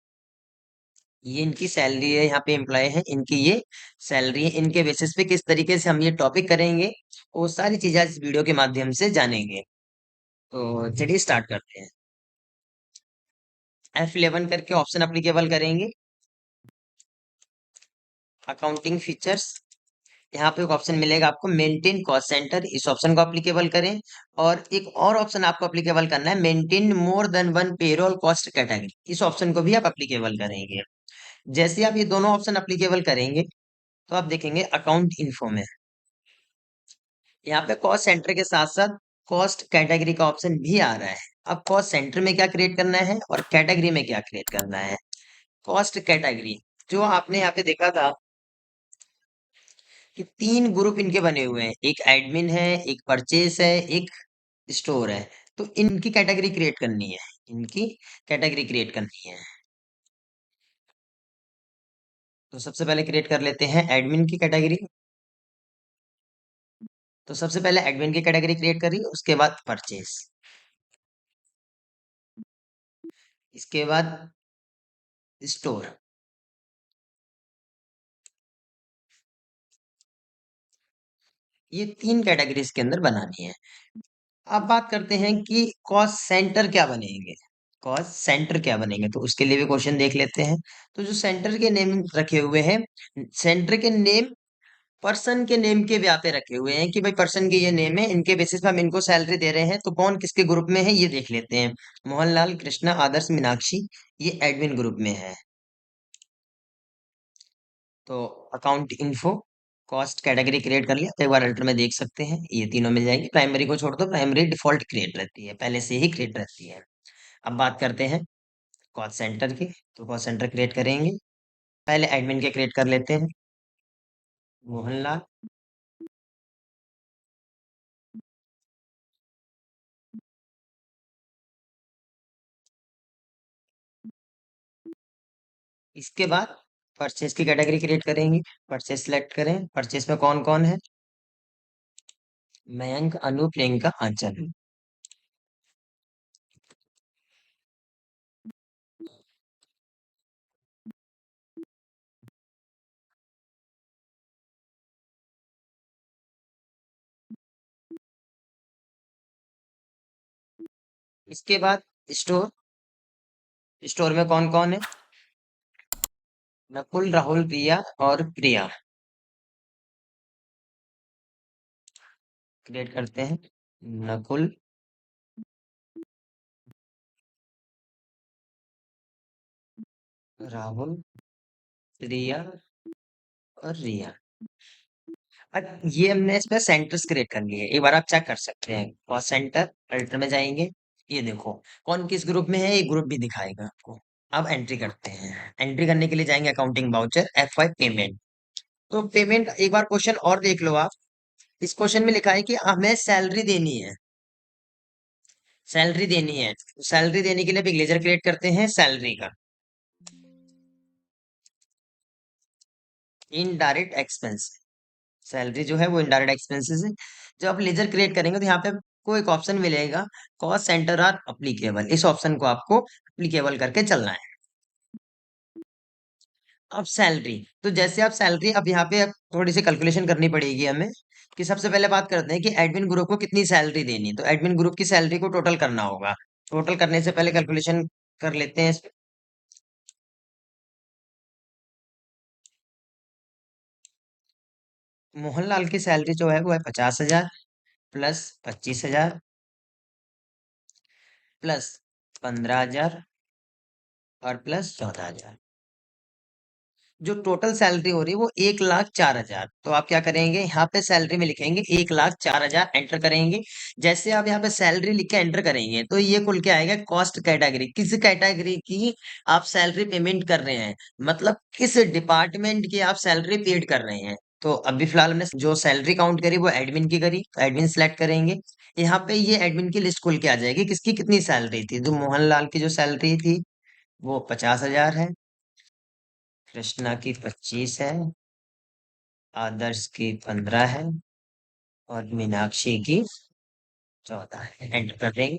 ये इनकी सैलरी है, यहाँ पे एम्प्लॉय है, इनकी ये सैलरी है। इनके बेसिस पे किस तरीके से हम ये टॉपिक करेंगे वो सारी चीजें इस वीडियो के माध्यम से जानेंगे। तो चलिए स्टार्ट करते हैं। F11 करके ऑप्शन अप्लीकेबल करेंगे, अकाउंटिंग फीचर्स, यहाँ पे एक ऑप्शन मिलेगा आपको मेंटेन कॉस्ट सेंटर, इस ऑप्शन को अप्लीकेबल करें। और एक और ऑप्शन आपको अप्लीकेबल करना है, maintain more than one payroll cost category, इस ऑप्शन को भी आप अप्लीकेबल करेंगे। जैसे आप ये दोनों ऑप्शन अप्लीकेबल करेंगे तो आप देखेंगे अकाउंट इन्फो में यहाँ पे कॉस्ट सेंटर के साथ साथ कॉस्ट कैटेगरी का ऑप्शन भी आ रहा है। अब कॉस्ट सेंटर में क्या क्रिएट करना है और कैटेगरी में क्या क्रिएट करना है। कॉस्ट कैटेगरी, जो आपने यहाँ पे देखा था कि तीन ग्रुप इनके बने हुए हैं, एक एडमिन है, एक परचेस है, एक स्टोर है। तो इनकी कैटेगरी क्रिएट करनी है, इनकी कैटेगरी क्रिएट करनी है। तो सबसे पहले क्रिएट कर लेते हैं एडमिन की कैटेगरी। तो सबसे पहले एडमिन की कैटेगरी क्रिएट करी, उसके बाद परचेस, इसके बाद स्टोर। ये तीन कैटेगरीज के अंदर बनानी है। अब बात करते हैं कि कॉस्ट सेंटर क्या बनेंगे। कॉस्ट सेंटर क्या बनेंगे तो उसके लिए भी क्वेश्चन देख लेते हैं। तो जो सेंटर के नेम रखे हुए हैं, सेंटर के नेम पर्सन के नेम के ब्याह पे रखे हुए हैं कि भाई पर्सन के ये नेम है, इनके बेसिस पे हम इनको सैलरी दे रहे हैं। तो कौन किसके ग्रुप में है ये देख लेते हैं। मोहनलाल, कृष्णा, आदर्श, मीनाक्षी, ये एडमिन ग्रुप में है। तो account info cost category create कर लिया, तो एक बार अल्टर में देख सकते हैं ये तीनों मिल जाएंगे। प्राइमरी को छोड़ दो, प्राइमरी डिफॉल्ट क्रिएट रहती है, पहले से ही क्रिएट रहती है। अब बात करते हैं कॉस्ट सेंटर की। तो कॉस्ट सेंटर क्रिएट करेंगे, पहले एडमिन के क्रिएट कर लेते हैं, मोहनलाल। इसके बाद परचेस की कैटेगरी क्रिएट करेंगे, परचेस सेलेक्ट करें, परचेस में कौन कौन है, मयंक, अनु, प्रियंका, आंचल। इसके बाद स्टोर, स्टोर में कौन कौन है, नकुल, राहुल, प्रिया और प्रिया। क्रिएट करते हैं, नकुल, राहुल, प्रिया और रिया। अब ये हमने इसमें सेंटर्स क्रिएट कर लिए, एक बार आप चेक कर सकते हैं। और सेंटर अल्टर में जाएंगे, ये देखो कौन किस ग्रुप में है, ये ग्रुप भी दिखाएगा आपको। अब एंट्री करते हैं, एंट्री करने के लिए जाएंगे अकाउंटिंग वाउचर, F5 पेमेंट। तो पेमेंट एक बार क्वेश्चन और देख लो आप। इस क्वेश्चन में लिखा है कि हमें सैलरी देनी है, सैलरी देनी है। सैलरी देने के लिए भी लेजर क्रिएट करते हैं सैलरी का, इनडायरेक्ट एक्सपेंस। सैलरी जो है वो इनडायरेक्ट एक्सपेंसेस है। जब आप लेजर क्रिएट करेंगे तो यहाँ पे आपको एक ऑप्शन मिलेगा, कॉस्ट सेंटर आर अप्लीकेबल, इस ऑप्शन को आपको अप्लीकेबल करके चलना है। अब सैलरी, तो जैसे आप सैलरी, अब यहाँ पे थोड़ी सी कैलकुलेशन करनी पड़ेगी हमें। कि सबसे पहले बात करते हैं कि एडमिन ग्रुप को कितनी सैलरी देनी है। तो एडमिन ग्रुप की सैलरी को टोटल करना होगा। टोटल करने से पहले कैलकुलेशन कर लेते हैं इसमें। मोहनलाल की सैलरी जो है वो है 50,000, प्लस 25,000, प्लस 15,000 और प्लस 14,000। जो टोटल सैलरी हो रही है वो 1,04,000। तो आप क्या करेंगे, यहाँ पे सैलरी में लिखेंगे 1,04,000, एंटर करेंगे। जैसे आप यहाँ पे सैलरी लिख के एंटर करेंगे तो ये खुल के आएगा कॉस्ट कैटेगरी, किस कैटेगरी की आप सैलरी पेमेंट कर रहे हैं, मतलब किस डिपार्टमेंट की आप सैलरी पेड कर रहे हैं। तो अभी फिलहाल हमने जो सैलरी काउंट करी वो एडमिन की करी, तो एडमिन सेलेक्ट करेंगे। यहाँ पे ये एडमिन की लिस्ट खुल के आ जाएगी, किसकी कितनी सैलरी थी। जो मोहनलाल की जो सैलरी थी वो 50,000 है, कृष्णा की 25 है, आदर्श की 15 है और मीनाक्षी की 14 है। एंटर कर देंगे।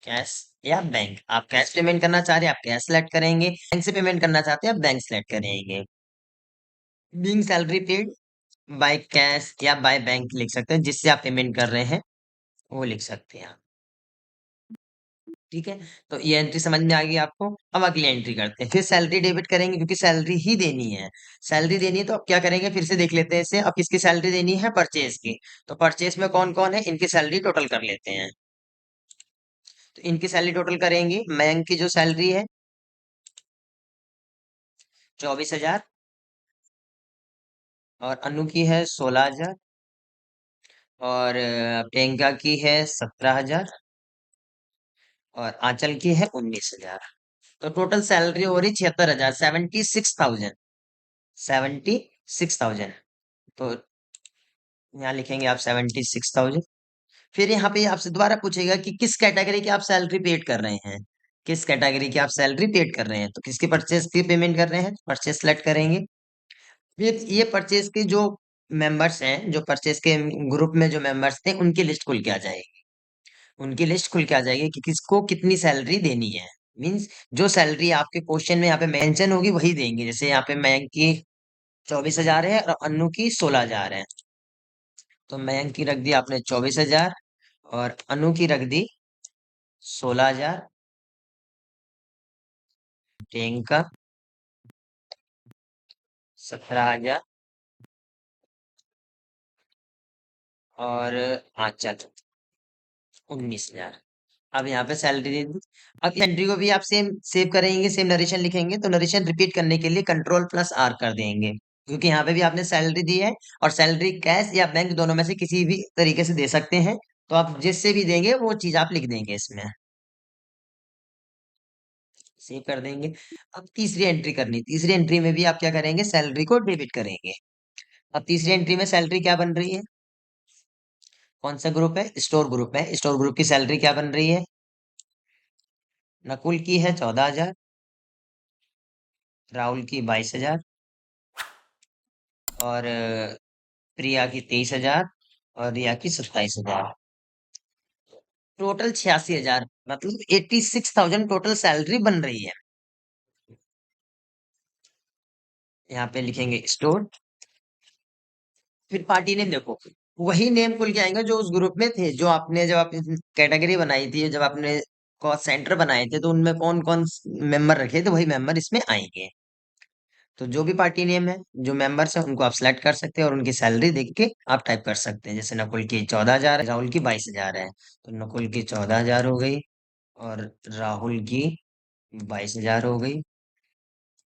कैश या बैंक, आप कैश पेमेंट करना चाह रहे हैं आप कैश सेलेक्ट करेंगे, बैंक से पेमेंट करना चाहते हैं आप बैंक सेलेक्ट करेंगे। Being salary paid by cash या बाय बैंक लिख सकते हैं, जिससे आप पेमेंट कर रहे हैं वो लिख सकते हैं आप। ठीक है। तो ये एंट्री समझ में आ गई आपको। अब अगली एंट्री करते हैं, फिर सैलरी डेबिट करेंगे क्योंकि सैलरी ही देनी है। सैलरी देनी है तो अब क्या करेंगे, फिर से देख लेते हैं इसे। अब किसकी सैलरी देनी है, परचेज की। तो परचेज में कौन कौन है, इनकी सैलरी टोटल कर लेते हैं। तो इनकी सैलरी टोटल करेंगे। मयंक की जो सैलरी है 24,000, और अनु की है 16,000, और प्रियंका की है 17,000, और आंचल की है 19,000। तो टोटल सैलरी हो रही 76,000, 76,000, 76,000। तो यहाँ लिखेंगे आप 76,000। फिर यहाँ पे आपसे दोबारा पूछेगा कि किस कैटेगरी की आप सैलरी पेड कर रहे हैं। किस कैटेगरी की आप सैलरी पेड कर रहे हैं, तो किसकी परचेज की पेमेंट कर रहे हैं, परचेज सेलेक्ट करेंगे। फिर ये परचेज के जो मेंबर्स हैं, जो परचेज के ग्रुप में जो मेंबर्स थे, उनकी लिस्ट खुल के आ जाएगी। उनकी लिस्ट खुल के आ जाएगी कि किसको कितनी सैलरी देनी है। मींस जो सैलरी आपके क्वेश्चन में यहाँ पे मेंशन होगी वही देंगे। जैसे यहाँ पे मयंक की 24,000 है और अनु की 16,000 है। तो मयंक की रख दी आपने 24,000, और अनु की रख दी 16,000, प्रियंका 17,000, और आंचल 19,000। अब यहाँ पे सैलरी दे दी। अब एंट्री को भी आप सेम सेव करेंगे, सेम नरेशन लिखेंगे। तो नरेशन रिपीट करने के लिए कंट्रोल+R कर देंगे, क्योंकि यहाँ पे भी आपने सैलरी दी है, और सैलरी कैश या बैंक दोनों में से किसी भी तरीके से दे सकते हैं। तो आप जिससे भी देंगे वो चीज आप लिख देंगे इसमें, सेव कर देंगे। अब तीसरी एंट्री करनी, तीसरी एंट्री में भी आप क्या करेंगे, सैलरी को डेबिट करेंगे। अब तीसरी एंट्री में सैलरी क्या बन रही है, कौन सा ग्रुप है, स्टोर ग्रुप है। स्टोर ग्रुप की सैलरी क्या बन रही है, नकुल की है 14,000, राहुल की 22,000, और प्रिया की 23,000, और रिया की 27,000। टोटल 86,000, मतलब 86,000 टोटल सैलरी बन रही है। यहाँ पे लिखेंगे स्टोर। फिर पार्टी नेम देखो, वही नेम खुल के आएंगे जो उस ग्रुप में थे। जो आपने जब आप कैटेगरी बनाई थी, जब आपने कॉस्ट सेंटर बनाए थे, तो उनमें कौन कौन मेंबर रखे थे, वही मेंबर इसमें आएंगे। तो जो भी पार्टी नेम है, जो मेंबर्स हैं, उनको आप सिलेक्ट कर सकते हैं और उनकी सैलरी देख के आप टाइप कर सकते हैं। जैसे नकुल की 14,000 है, राहुल की 22,000 है, तो नकुल की 14,000 हो गई, और राहुल की 22,000 हो गई,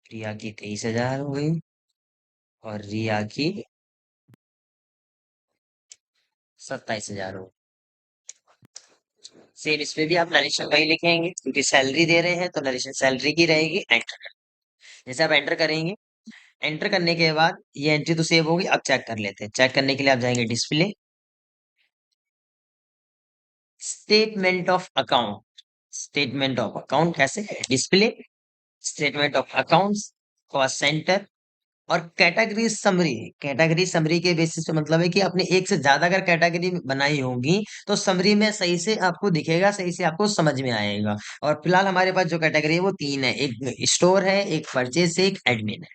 प्रिया की 23,000 हो गई, और रिया की 27,000 हो गई। सेम इस पे भी आप नरेशन वही लिखेंगे, क्योंकि सैलरी दे रहे हैं तो नरेशन सैलरी की रहेगी। एंटर, जैसे आप एंटर करेंगे, एंटर करने के बाद ये एंट्री तो सेव होगी। अब चेक कर लेते हैं। चेक करने के लिए आप जाएंगे display, statement of account. Statement of account कैसे है, display, statement of accounts, cost centre, और कैटेगरी समरी। कैटेगरी समरी के बेसिस पे मतलब है कि आपने एक से ज्यादा अगर कैटेगरी बनाई होगी तो समरी में सही से आपको दिखेगा, सही से आपको समझ में आएगा। और फिलहाल हमारे पास जो कैटेगरी है वो तीन है, एक स्टोर है, एक परचेज है, एक एडमिन है।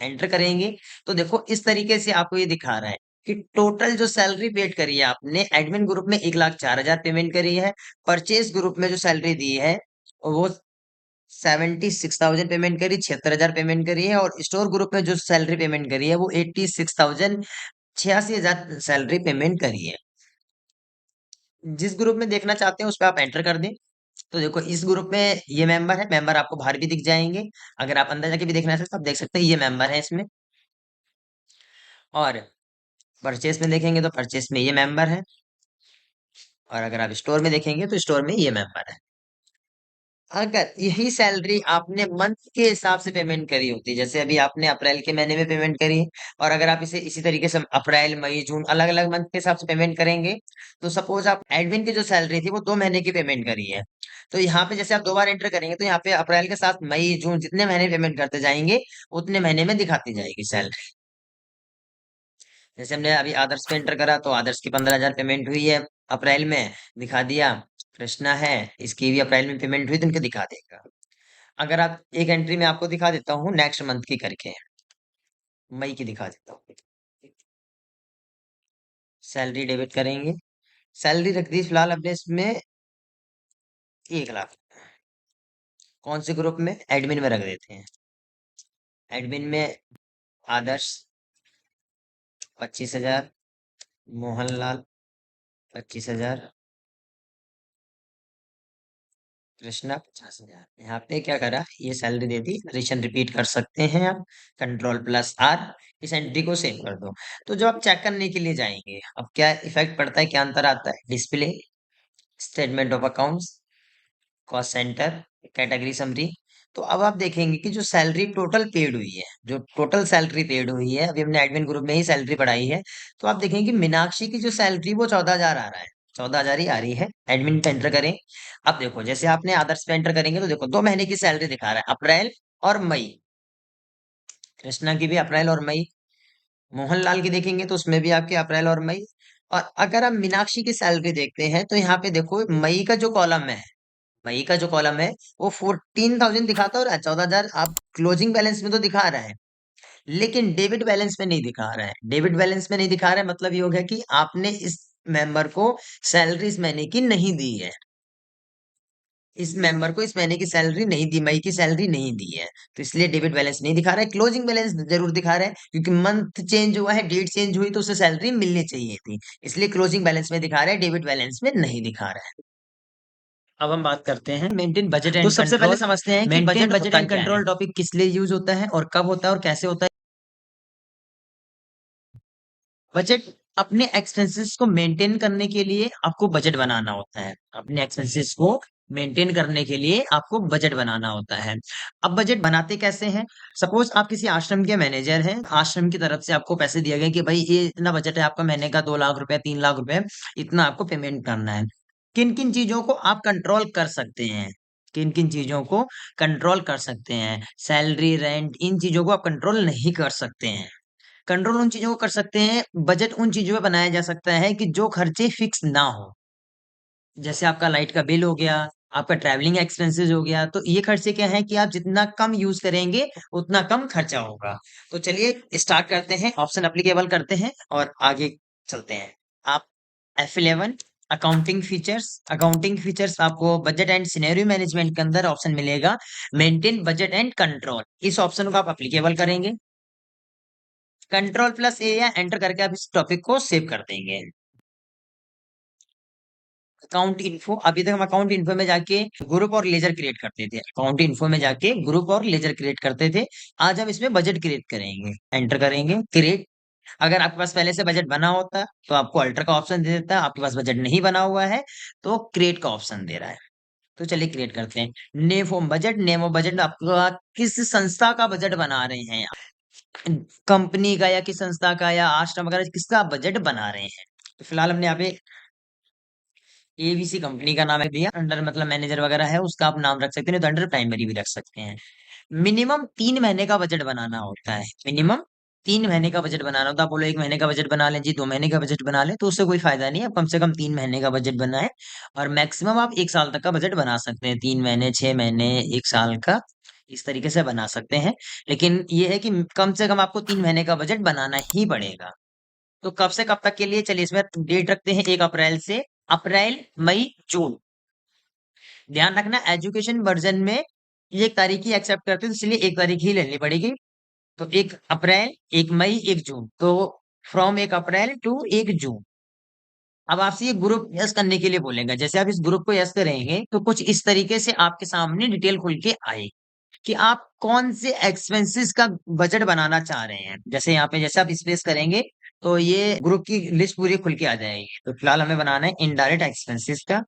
एंटर करेंगे तो देखो इस तरीके से आपको ये दिखा रहा है कि टोटल जो सैलरी पेड करी है आपने, एडमिन ग्रुप में 1,04,000 पेमेंट करी है, परचेज ग्रुप में जो सैलरी दी है वो 76,000 पेमेंट करी, 76,000 पेमेंट करी है, और स्टोर ग्रुप में जो सैलरी पेमेंट करी है वो 86,000, 86,000 सैलरी पेमेंट करी है। जिस ग्रुप में देखना चाहते हैं उस पर आप एंटर कर दें। तो देखो इस ग्रुप में ये मेंबर है, मेंबर आपको बाहर भी दिख जाएंगे। अगर आप अंदर जाके भी देखना चाहते हैं तो आप देख सकते हैं ये मेंबर है इसमें। और परचेस में देखेंगे तो परचेस में ये मेंबर है, और अगर आप स्टोर में देखेंगे तो स्टोर में ये मेंबर है। अगर यही सैलरी आपने मंथ के हिसाब से पेमेंट करी होती, जैसे अभी आपने अप्रैल के महीने में पेमेंट करी है, और अगर आप इसे इसी तरीके से अप्रैल मई जून अलग अलग मंथ के हिसाब से पेमेंट करेंगे, तो सपोज आप एडमिन की जो सैलरी थी वो 2 महीने की पेमेंट करी है, तो यहाँ पे जैसे आप 2 बार एंटर करेंगे तो यहाँ पे अप्रैल के साथ मई जून जितने महीने पेमेंट करते जाएंगे उतने महीने में दिखाती जाएगी सैलरी। जैसे हमने अभी आदर्श पे एंटर करा तो आदर्श की 15,000 पेमेंट हुई है अप्रैल में, दिखा दिया। कृष्णा है, इसकी भी अप्रैल में पेमेंट हुई तो उनको दिखा देगा। अगर आप एक एंट्री में आपको दिखा देता हूँ नेक्स्ट मंथ की करके, मई की दिखा देता हूँ। सैलरी डेबिट करेंगे, सैलरी रख दी फिलहाल अपने इसमें 1,00,000। कौन से ग्रुप में? एडमिन में रख देते हैं। एडमिन में आदर्श 25,000, मोहनलाल 25,000, कृष्णा 50,000। यहाँ पे क्या करा, ये सैलरी दे दी। एडिशन रिपीट कर सकते हैं आप, कंट्रोल प्लस आर। इस एंट्री को सेव कर दो। तो जब आप चेक करने के लिए जाएंगे, अब क्या इफेक्ट पड़ता है, क्या अंतर आता है? Display, statement of accounts, cost centre, category summary. तो अब आप देखेंगे कि जो सैलरी टोटल पेड हुई है, जो टोटल सैलरी पेड हुई है, अभी हमने एडमिन ग्रुप में ही सैलरी बढ़ाई है, तो आप देखेंगे कि मीनाक्षी की जो सैलरी वो 14,000 आ रहा है। 14,000 ही आ रही है। एडमिन पे एंटर करें। अब देखो, जैसे आपने आदर्श पे एंटर करेंगे तो देखो 2 महीने की सैलरी दिखा रहा है, अप्रैल और मई। कृष्णा की भी अप्रैल और मई। मोहनलाल की देखेंगे तो उसमें भी आपके अप्रैल और मई। और अगर आप मीनाक्षी की सैलरी देखते हैं तो यहाँ पे देखो मई का जो कॉलम है, मई का जो कॉलम है वो 14,000 दिखाता है और 14,000 आप क्लोजिंग बैलेंस में तो दिखा रहा है, लेकिन डेबिट बैलेंस में नहीं दिखा रहा है। डेबिट बैलेंस में नहीं दिखा रहा है मतलब ये हो गया कि आपने इस मेंबर को सैलरी इस महीने की नहीं दी है। इस मेंबर को इस महीने की सैलरी नहीं दी, मई की सैलरी नहीं दी है, तो इसलिए डेबिट बैलेंस नहीं दिखा रहा है। क्लोजिंग बैलेंस जरूर दिखा रहा है, क्योंकि मंथ चेंज हुआ है, डेट चेंज हुई, तो उसे सैलरी मिलनी चाहिए थी, इसलिए क्लोजिंग बैलेंस में दिखा रहा है, डेबिट बैलेंस में नहीं दिखा रहा है। अब हम बात करते हैं मेंटेन बजट तो एंड सबसे पहले कंट्रोल। समझते हैं कि मेंटेन बजट बजट होता एंड क्या है। कंट्रोल टॉपिक किस लिए यूज होता है और कब होता है और कैसे होता है। बजट अपने एक्सपेंसेस को मेंटेन करने के लिए आपको बजट बनाना होता है। अपने एक्सपेंसेस को मेंटेन करने के लिए आपको बजट बनाना होता है। अब बजट बनाते कैसे हैं? सपोज आप किसी आश्रम के मैनेजर हैं, आश्रम की तरफ से आपको पैसे दिए गए कि भाई ये इतना बजट है आपका महीने का, 2 लाख रुपए, 3 लाख रुपए, इतना आपको पेमेंट करना है। किन किन चीजों को आप कंट्रोल कर सकते हैं? किन किन चीजों को कंट्रोल कर सकते हैं? सैलरी, रेंट, इन चीजों को आप कंट्रोल नहीं कर सकते हैं। कंट्रोल उन चीजों को कर सकते हैं, बजट उन चीजों पे बनाया जा सकता है कि जो खर्चे फिक्स ना हो। जैसे आपका लाइट का बिल हो गया, आपका ट्रैवलिंग एक्सपेंसेस हो गया, तो ये खर्चे क्या है कि आप जितना कम यूज करेंगे उतना कम खर्चा होगा। तो चलिए स्टार्ट करते हैं, ऑप्शन अप्लीकेबल करते हैं और आगे चलते हैं। आप F11 accounting features. Accounting features आपको बजट एंड सिनेरियो मैनेजमेंट के अंदर ऑप्शन मिलेगा, मेंटेन बजट एंड कंट्रोल। इस ऑप्शन को आप अप्लीकेबल करेंगे, कंट्रोल प्लस ए या एंटर करके आप इस टॉपिक को सेव कर देंगे। अकाउंट इन्फो, अभी तक हम अकाउंट इन्फो में जाके ग्रुप और लेजर क्रिएट करते थे। अकाउंट इन्फो में जाके ग्रुप और लेजर क्रिएट करते थे। आज हम इसमें बजट क्रिएट करेंगे। एंटर करेंगे, क्रिएट। अगर आपके पास पहले से बजट बना होता तो आपको अल्टर का ऑप्शन दे देता है, आपके पास बजट नहीं बना हुआ है तो क्रिएट का ऑप्शन दे रहा है। तो चलिए क्रिएट करते हैं। Name of budget, name of budget आपका किस संस्था का बजट बना रहे हैं, कंपनी का या किस संस्था का या आश्रम वगैरह किसका बजट बना रहे हैं। तो फिलहाल हमने यहाँ पे एबीसी कंपनी का नाम है दिया, अंडर मतलब मैनेजर वगैरह है उसका आप नाम रख सकते हैं, तो अंडर प्राइमरी भी रख सकते हैं। मिनिमम 3 महीने का बजट बनाना होता है। मिनिमम 3 महीने का बजट बनाना होता है। आप बोलो 1 महीने का बजट बना लें जी, 2 महीने का बजट बना लें, तो उससे कोई फायदा नहीं है। आप कम से कम 3 महीने का बजट बनाए, और मैक्सिमम आप 1 साल तक का बजट बना सकते हैं। 3 महीने, 6 महीने, 1 साल का, इस तरीके से बना सकते हैं। लेकिन ये है कि कम से कम आपको 3 महीने का बजट बनाना ही पड़ेगा। तो कब से कब तक के लिए, चलिए इसमें डेट रखते हैं 1 अप्रैल से अप्रैल, मई, जून। ध्यान रखना एजुकेशन वर्जन में ये एक तारीख ही एक्सेप्ट करते हैं, तो इसलिए 1 तारीख ही लेनी पड़ेगी। तो 1 अप्रैल, 1 मई, 1 जून, तो फ्रॉम 1 अप्रैल टू 1 जून। अब आपसे ये ग्रुप यस करने के लिए बोलेगा। जैसे आप इस ग्रुप को यस करेंगे तो कुछ इस तरीके से आपके सामने डिटेल खुल के आएगी कि आप कौन से एक्सपेंसेस का बजट बनाना चाह रहे हैं। जैसे यहाँ पे जैसे आप स्पेस करेंगे तो ये ग्रुप की लिस्ट पूरी खुल के आ जाएगी। तो फिलहाल हमें बनाना है इनडायरेक्ट एक्सपेंसेस का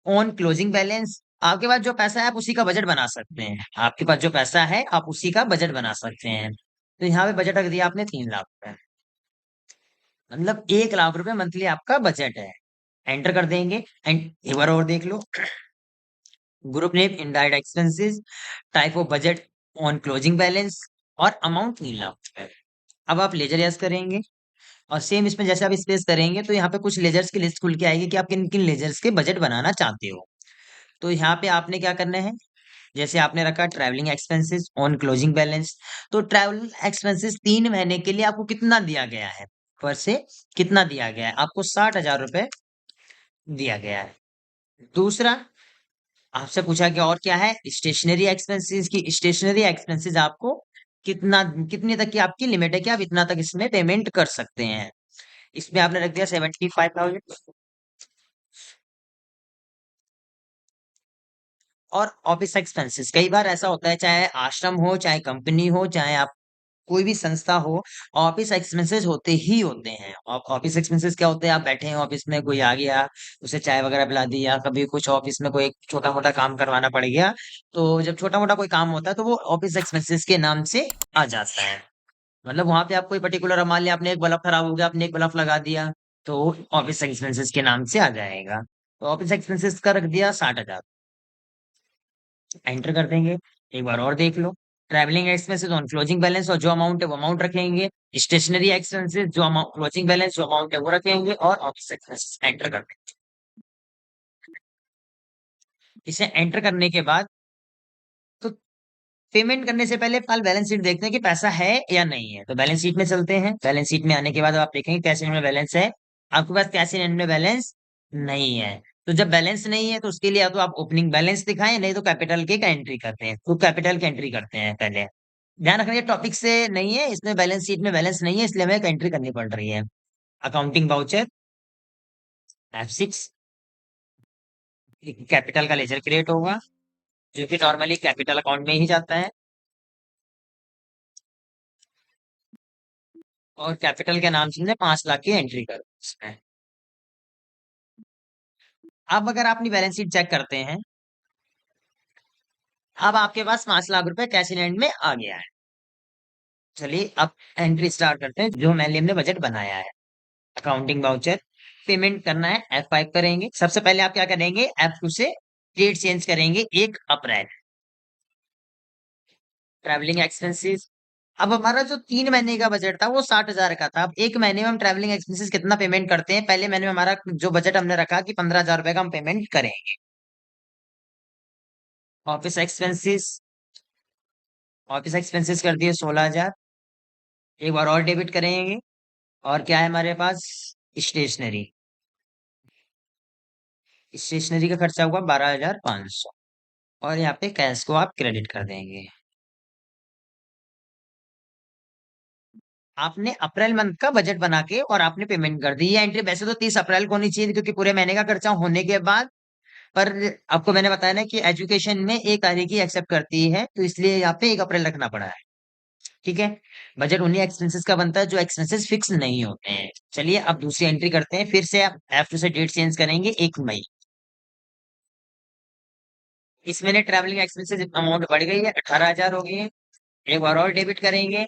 ऑन क्लोजिंग बैलेंस। आपके पास जो पैसा है आप उसी का बजट बना सकते हैं। आपके पास जो पैसा है आप उसी का बजट बना सकते हैं। तो यहाँ पे बजट रख दिया आपने 3 लाख रुपए, मतलब 1 लाख रुपए मंथली आपका बजट है। एंटर कर देंगे एंड एक बार और देख लो। Group name indirect expenses, type of budget on closing balance, और अमाउंट 3 लाख रुपए। अब आप लेजर यस करेंगे और सेम इसमें जैसे आप स्पेस करेंगे तो यहाँ पे कुछ लेजर्स की लिस्ट खुल के आएगी कि आप किन किन लेजर्स के बजट बनाना चाहते हो। तो यहाँ पे आपने क्या करना है, जैसे आपने रखा travelling expenses on closing balance, तो ट्रैवल एक्सपेंसेस 3 महीने के लिए आपको कितना दिया गया है, पर से कितना दिया गया है, आपको 60,000 रुपए दिया गया है। दूसरा, आपसे पूछा कि और क्या है, स्टेशनरी एक्सपेंसेस की। स्टेशनरी एक्सपेंसेस आपको कितना, कितने तक की आपकी लिमिट है कि आप इतना तक इसमें पेमेंट कर सकते हैं। इसमें आपने रख दिया 75,000। और ऑफिस एक्सपेंसेस, कई बार ऐसा होता है, चाहे आश्रम हो, चाहे कंपनी हो, चाहे आप कोई भी संस्था हो, ऑफिस एक्सपेंसेस होते ही होते हैं। ऑफिस एक्सपेंसेस क्या होते हैं, आप बैठे हैं ऑफिस में, कोई आ गया, उसे चाय वगैरह पिला दी, या कभी कुछ ऑफिस में कोई छोटा मोटा काम करवाना पड़ गया, तो जब छोटा मोटा कोई काम होता है तो वो ऑफिस एक्सपेंसेस के नाम से आ जाता है। मतलब वहां पे आप कोई पर्टिकुलर, मान लिया आपने एक बल्ब खराब हो गया, आपने एक बल्ब लगा दिया, तो ऑफिस एक्सपेंसेस के नाम से आ जाएगा। तो ऑफिस एक्सपेंसेस का रख दिया 60,000। एंटर कर देंगे। एक बार और देख लो। Travelling expenses on closing balance, और जो अमाउंट है वो अमाउंट रखेंगे। स्टेशनरी एक्सपेंसेस, जो अमाउंट क्लोजिंग बैलेंस जो अमाउंट है वो रखेंगे, और ऑफिस एक्सपेंसेस एंटर कर देंगे। इसे एंटर करने के बाद, तो पेमेंट करने से पहले फिलहाल बैलेंस शीट देखते हैं कि पैसा है या नहीं है। तो बैलेंस शीट में चलते हैं। बैलेंस शीट में आने के बाद आप देखेंगे कैश इन हैंड में बैलेंस है। आपके पास कैश इन हैंड में बैलेंस नहीं है। तो जब बैलेंस नहीं है तो उसके लिए या तो आप ओपनिंग बैलेंस दिखाएं, नहीं तो कैपिटल के का एंट्री करते हैं। तो कैपिटल की एंट्री करते हैं पहले। ध्यान रखना, ये टॉपिक से नहीं है, इसमें बैलेंस शीट में बैलेंस नहीं है, इसलिए हमें एक एंट्री करनी पड़ रही है। अकाउंटिंग वाउचर F6, कैपिटल का लेजर क्रिएट होगा, जो कि नॉर्मली कैपिटल अकाउंट में ही जाता है। और कैपिटल के नाम से 5 लाख की एंट्री करो इसमें। अब अगर आप अपनी बैलेंस शीट चेक करते हैं, अब आपके पास 5 लाख रुपए कैश इन हैंड में आ गया है। चलिए अब एंट्री स्टार्ट करते हैं, जो मैंने हमने बजट बनाया है। अकाउंटिंग वाउचर, पेमेंट करना है, F5 करेंगे। सबसे पहले आप क्या करेंगे, F2 से डेट चेंज करेंगे, 1 अप्रैल। ट्रैवलिंग एक्सपेंसेस, अब हमारा जो 3 महीने का बजट था वो 60,000 का था। अब एक महीने में हम ट्रैवलिंग एक्सपेंसेस कितना पेमेंट करते हैं, पहले महीने में हमारा जो बजट हमने रखा कि 15,000 रुपए का हम पेमेंट करेंगे। ऑफिस एक्सपेंसेस, ऑफिस एक्सपेंसेस कर दिए 16,000। एक बार और डेबिट करेंगे। और क्या है हमारे पास, स्टेशनरी, स्टेशनरी का खर्चा हुआ 12,500। और यहाँ पे कैश को आप क्रेडिट कर देंगे। आपने अप्रैल मंथ का बजट बना के और आपने पेमेंट कर दी। ये एंट्री वैसे तो 30 अप्रैल को होनी चाहिए क्योंकि पूरे महीने का खर्चा होने के बाद, पर आपको मैंने बताया ना कि एजुकेशन में 1 तारीख ही एक्सेप्ट करती है, तो इसलिए यहाँ पे 1 अप्रैल रखना पड़ा है। ठीक है। बजट उन्हीं एक्सपेंसेस का बनता है जो एक्सपेंसेस फिक्स नहीं होते हैं। चलिए अब दूसरी एंट्री करते हैं, फिर से आप F2 से डेट चेंज करेंगे, 1 मई। इस महीने ट्रैवलिंग एक्सपेंसेस अमाउंट बढ़ गई है, 18,000 हो गई है। एक बार और डेबिट करेंगे।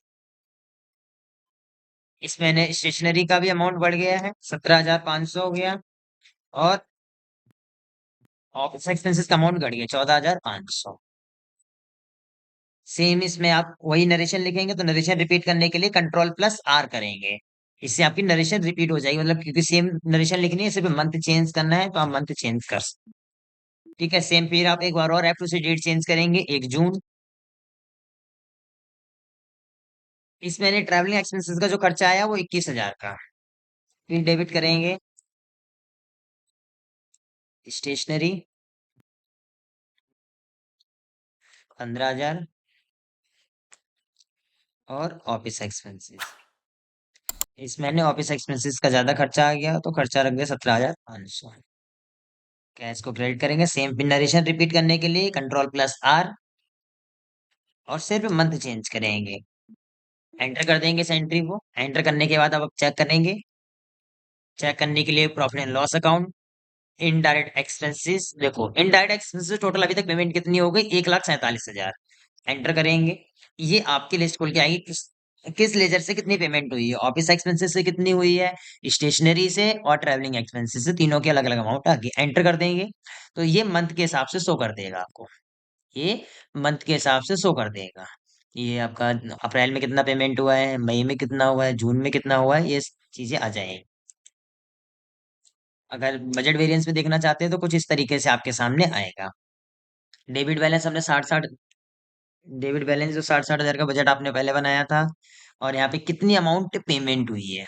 इस महीने स्टेशनरी का भी अमाउंट बढ़ गया है, 17,500 हो गया। और ऑफिस एक्सपेंसेस का अमाउंट घट गया, 14,500। सेम इसमें आप वही नरेशन लिखेंगे, तो नरेशन रिपीट करने के लिए Ctrl+R करेंगे। इससे आपकी नरेशन रिपीट हो जाएगी, मतलब क्योंकि सेम नरेशन लिखनी है, सिर्फ मंथ चेंज करना है, तो आप मंथ चेंज कर सकते हैं। ठीक है। सेम फिर आप एक बार और F2 से डेट चेंज करेंगे, 1 जून। इस महीने ट्रैवलिंग एक्सपेंसेस का जो खर्चा आया वो 21,000 का। फिर डेबिट करेंगे। स्टेशनरी 15,000। और ऑफिस एक्सपेंसेस, इस महीने ऑफिस एक्सपेंसेस का ज्यादा खर्चा आ गया, तो खर्चा रख दिया 17,500। कैश को क्रेडिट करेंगे। सेम पिन नरेशन रिपीट करने के लिए Ctrl+R, और सिर्फ मंथ चेंज करेंगे। एंटर कर देंगे इस एंट्री को। एंटर करने के बाद अब चेक करेंगे। चेक करने के लिए profit and loss account, indirect expenses, देखो इनडायरेक्ट एक्सपेंसेस टोटल अभी तक पेमेंट कितनी हो गई, 1,47,000। एंटर करेंगे। ये आपकी लिस्ट खोल के आएगी, किस किस लेजर से कितनी पेमेंट हुई है। ऑफिस एक्सपेंसेस से कितनी हुई है, स्टेशनरी से और ट्रैवलिंग एक्सपेंसेस से, तीनों के अलग अलग अमाउंट आ गए। एंटर कर देंगे। तो ये मंथ के हिसाब से शो कर देगा आपको। ये मंथ के हिसाब से शो कर देगा। ये आपका अप्रैल में कितना पेमेंट हुआ है, मई में कितना हुआ है, जून में कितना हुआ है, ये चीजें आ जाएंगी। अगर बजट वेरिएंस में देखना चाहते हैं तो कुछ इस तरीके से आपके सामने आएगा। डेबिट बैलेंस हमने 60-60, डेबिट बैलेंस जो 60-60 हजार का बजट आपने पहले बनाया था। और यहाँ पे कितनी अमाउंट पेमेंट हुई है,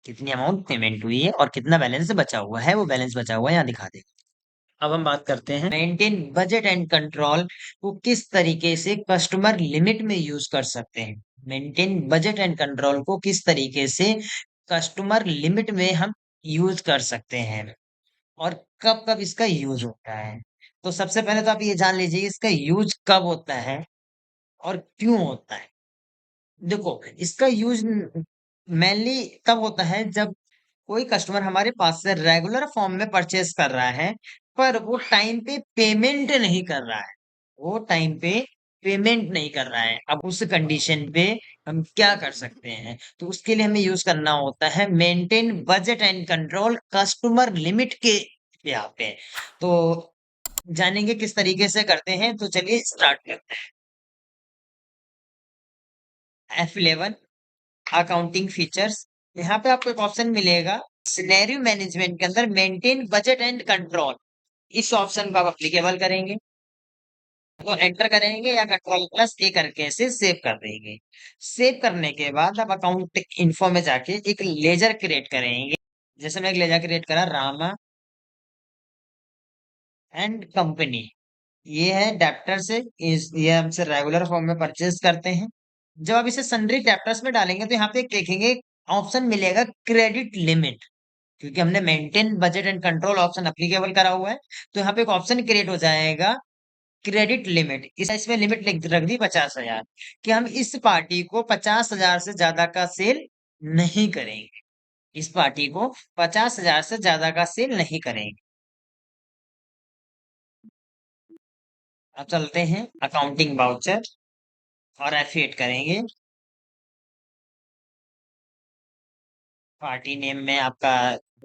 कितनी अमाउंट पेमेंट हुई है और कितना बैलेंस बचा हुआ है, वो बैलेंस बचा हुआ है यहाँ दिखा देगा। अब हम बात करते हैं मेंटेन बजट एंड कंट्रोल को किस तरीके से कस्टमर लिमिट में यूज कर सकते हैं। मेंटेन बजट एंड कंट्रोल को किस तरीके से कस्टमर लिमिट में हम यूज कर सकते हैं और कब कब इसका यूज होता है। तो सबसे पहले तो आप ये जान लीजिए इसका यूज कब होता है और क्यों होता है। देखो, इसका यूज मेनली तब होता है जब कोई कस्टमर हमारे पास से रेगुलर फॉर्म में परचेस कर रहा है, पर वो टाइम पे पेमेंट नहीं कर रहा है। वो टाइम पे पेमेंट नहीं कर रहा है। अब उस कंडीशन पे हम क्या कर सकते हैं? तो उसके लिए हमें यूज करना होता है maintain budget and control customer limit के यहाँ पे। तो जानेंगे किस तरीके से करते हैं, तो चलिए स्टार्ट करते हैं। F11 accounting features. यहाँ पे आपको एक ऑप्शन मिलेगा सिनेरियो मैनेजमेंट के अंदर मेंटेन बजट एंड कंट्रोल। इस ऑप्शन को आप अप्लीकेबल करेंगे तो एंटर करेंगे या कंट्रोल प्लस ए करके इसे सेव कर देंगे। सेव करने के बाद आप अकाउंट इन्फो में जाके एक लेजर क्रिएट करेंगे। जैसे मैं एक लेजर क्रिएट करा, रामा एंड कंपनी। ये है डेप्टर से ये हमसे रेगुलर फॉर्म में परचेज करते हैं। जब आप इसे सन्ड्री डेप्टर्स में डालेंगे तो यहाँ पे देखेंगे ऑप्शन मिलेगा क्रेडिट लिमिट। क्योंकि हमने maintain budget and control option applicable करा हुआ है, तो यहाँ पे एक ऑप्शन क्रिएट हो जाएगा क्रेडिट लिमिट। इसमें लिमिट रख दी 50,000 कि हम इस पार्टी को 50,000 से ज्यादा का सेल नहीं करेंगे। इस पार्टी को 50,000 से ज्यादा का सेल नहीं करेंगे। अब चलते हैं अकाउंटिंग वाउचर और एफिएट करेंगे। पार्टी नेम में आपका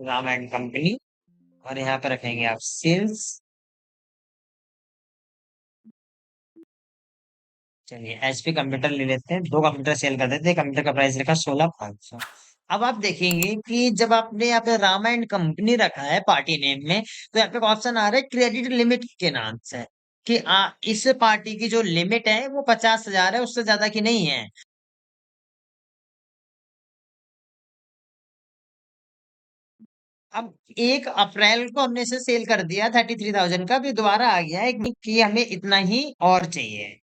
राम एंड कंपनी और यहाँ पे रखेंगे आप सेल्स। चलिए एचपी कंप्यूटर ले लेते हैं, दो कंप्यूटर सेल कर देते हैं। कंप्यूटर का प्राइस रखा 16,500। अब आप देखेंगे कि जब आपने यहाँ पे रामा एंड कंपनी रखा है पार्टी नेम में, तो यहाँ पे ऑप्शन आ रहा है क्रेडिट लिमिट के नाम से कि इस पार्टी की जो लिमिट है वो 50,000 है, उससे ज्यादा की नहीं है। अब 1 अप्रैल को हमने इसे सेल कर दिया 33,000 का, अभी दोबारा आ गया है कि हमें इतना ही और चाहिए।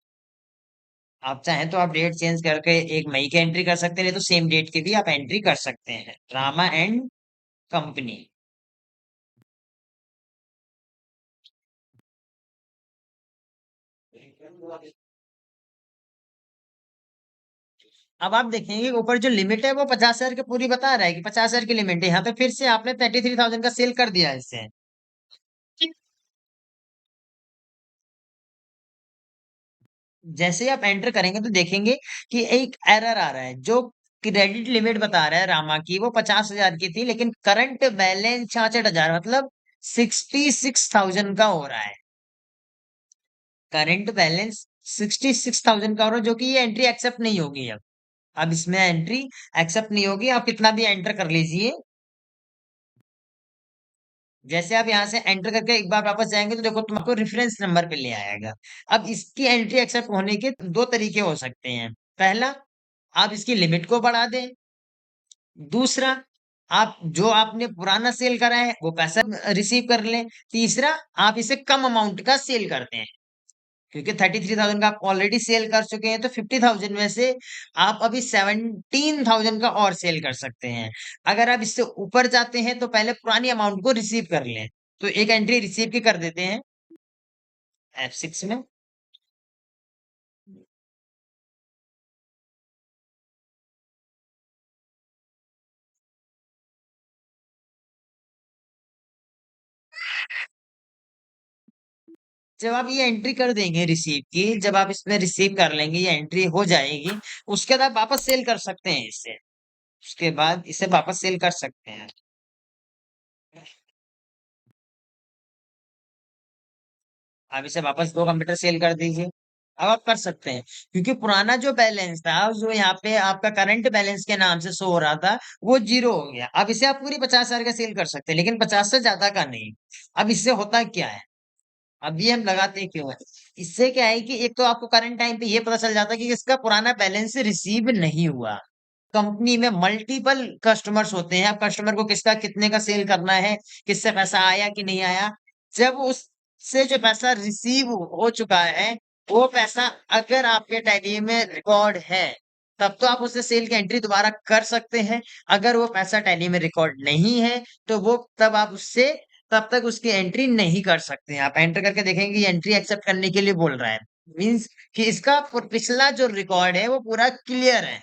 आप चाहें तो आप डेट चेंज करके 1 मई की एंट्री कर सकते हैं, नहीं तो सेम डेट की भी आप एंट्री कर सकते हैं। Rama and company. अब आप देखेंगे ऊपर जो लिमिट है वो 50,000 की पूरी बता रहा है कि 50,000 की लिमिट है। यहाँ पे फिर से आपने 33,000 का सेल कर दिया है इससे। जैसे ही आप एंटर करेंगे तो देखेंगे कि एक एरर आ रहा है। जो क्रेडिट लिमिट बता रहा है रामा की वो 50,000 की थी, लेकिन करंट बैलेंस 66,000 मतलब 66,000 का हो रहा है। करंट बैलेंस 66,000 का हो रहा है, जो कि ये एंट्री एक्सेप्ट नहीं होगी। अब इसमें एंट्री एक्सेप्ट नहीं होगी, आप कितना भी एंटर कर लीजिए। जैसे आप यहाँ से एंटर करके एक बार वापस जाएंगे तो देखो तुमको रेफरेंस नंबर पे ले आएगा। अब इसकी एंट्री एक्सेप्ट होने के दो तरीके हो सकते हैं। पहला, आप इसकी लिमिट को बढ़ा दें। दूसरा, आप जो आपने पुराना सेल करा है वो पैसा रिसीव कर लें। तीसरा, आप इसे कम अमाउंट का सेल करते हैं। क्योंकि 33,000 का आप ऑलरेडी सेल कर चुके हैं, तो 50,000 में से आप अभी 17,000 का और सेल कर सकते हैं। अगर आप इससे ऊपर जाते हैं तो पहले पुरानी अमाउंट को रिसीव कर लें। तो एक एंट्री रिसीव की कर देते हैं F6 में। जब आप ये एंट्री कर देंगे रिसीव की, जब आप इसमें रिसीव कर लेंगे, ये एंट्री हो जाएगी। उसके बाद आप वापस सेल कर सकते हैं इससे। उसके बाद इसे वापस सेल कर सकते हैं। आप इसे वापस दो कंप्यूटर सेल कर दीजिए। अब आप कर सकते हैं, क्योंकि पुराना जो बैलेंस था जो यहाँ पे आपका करंट बैलेंस के नाम से शो हो रहा था वो जीरो हो गया। अब इसे आप पूरी 50,000 का सेल कर सकते हैं, लेकिन 50 से ज्यादा का नहीं। अब इससे होता क्या है, अब ये हम लगाते क्यों है? इससे क्या है कि एक तो आपको करंट टाइम पे ये पता चल जाता है कि इसका पुराना बैलेंस रिसीव नहीं हुआ। कंपनी में मल्टीपल कस्टमर्स होते हैं, अब कस्टमर को किसका कितने का सेल करना है, किससे पैसा आया कि नहीं आया, जब उससे जो पैसा रिसीव हो चुका है, वो पैसा अगर आपके टैली में रिकॉर्ड है, तब तो आप उससे सेल की एंट्री दोबारा कर सकते हैं। अगर वो पैसा टैली में रिकॉर्ड नहीं है, तो वो तब आप उससे तब तक उसकी एंट्री नहीं कर सकते हैं। आप एंटर करके देखेंगे ये एंट्री एक्सेप्ट करने के लिए बोल रहा है। मीन्स कि इसका पिछला जो रिकॉर्ड है वो पूरा क्लियर है।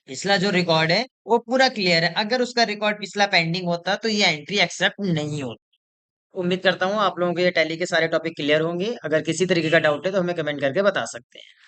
पिछला जो रिकॉर्ड है वो पूरा क्लियर है। अगर उसका रिकॉर्ड पिछला पेंडिंग होता तो ये एंट्री एक्सेप्ट नहीं होती। उम्मीद करता हूँ आप लोगों को ये टैली के सारे टॉपिक क्लियर होंगे। अगर किसी तरीके का डाउट है तो हमें कमेंट करके बता सकते हैं।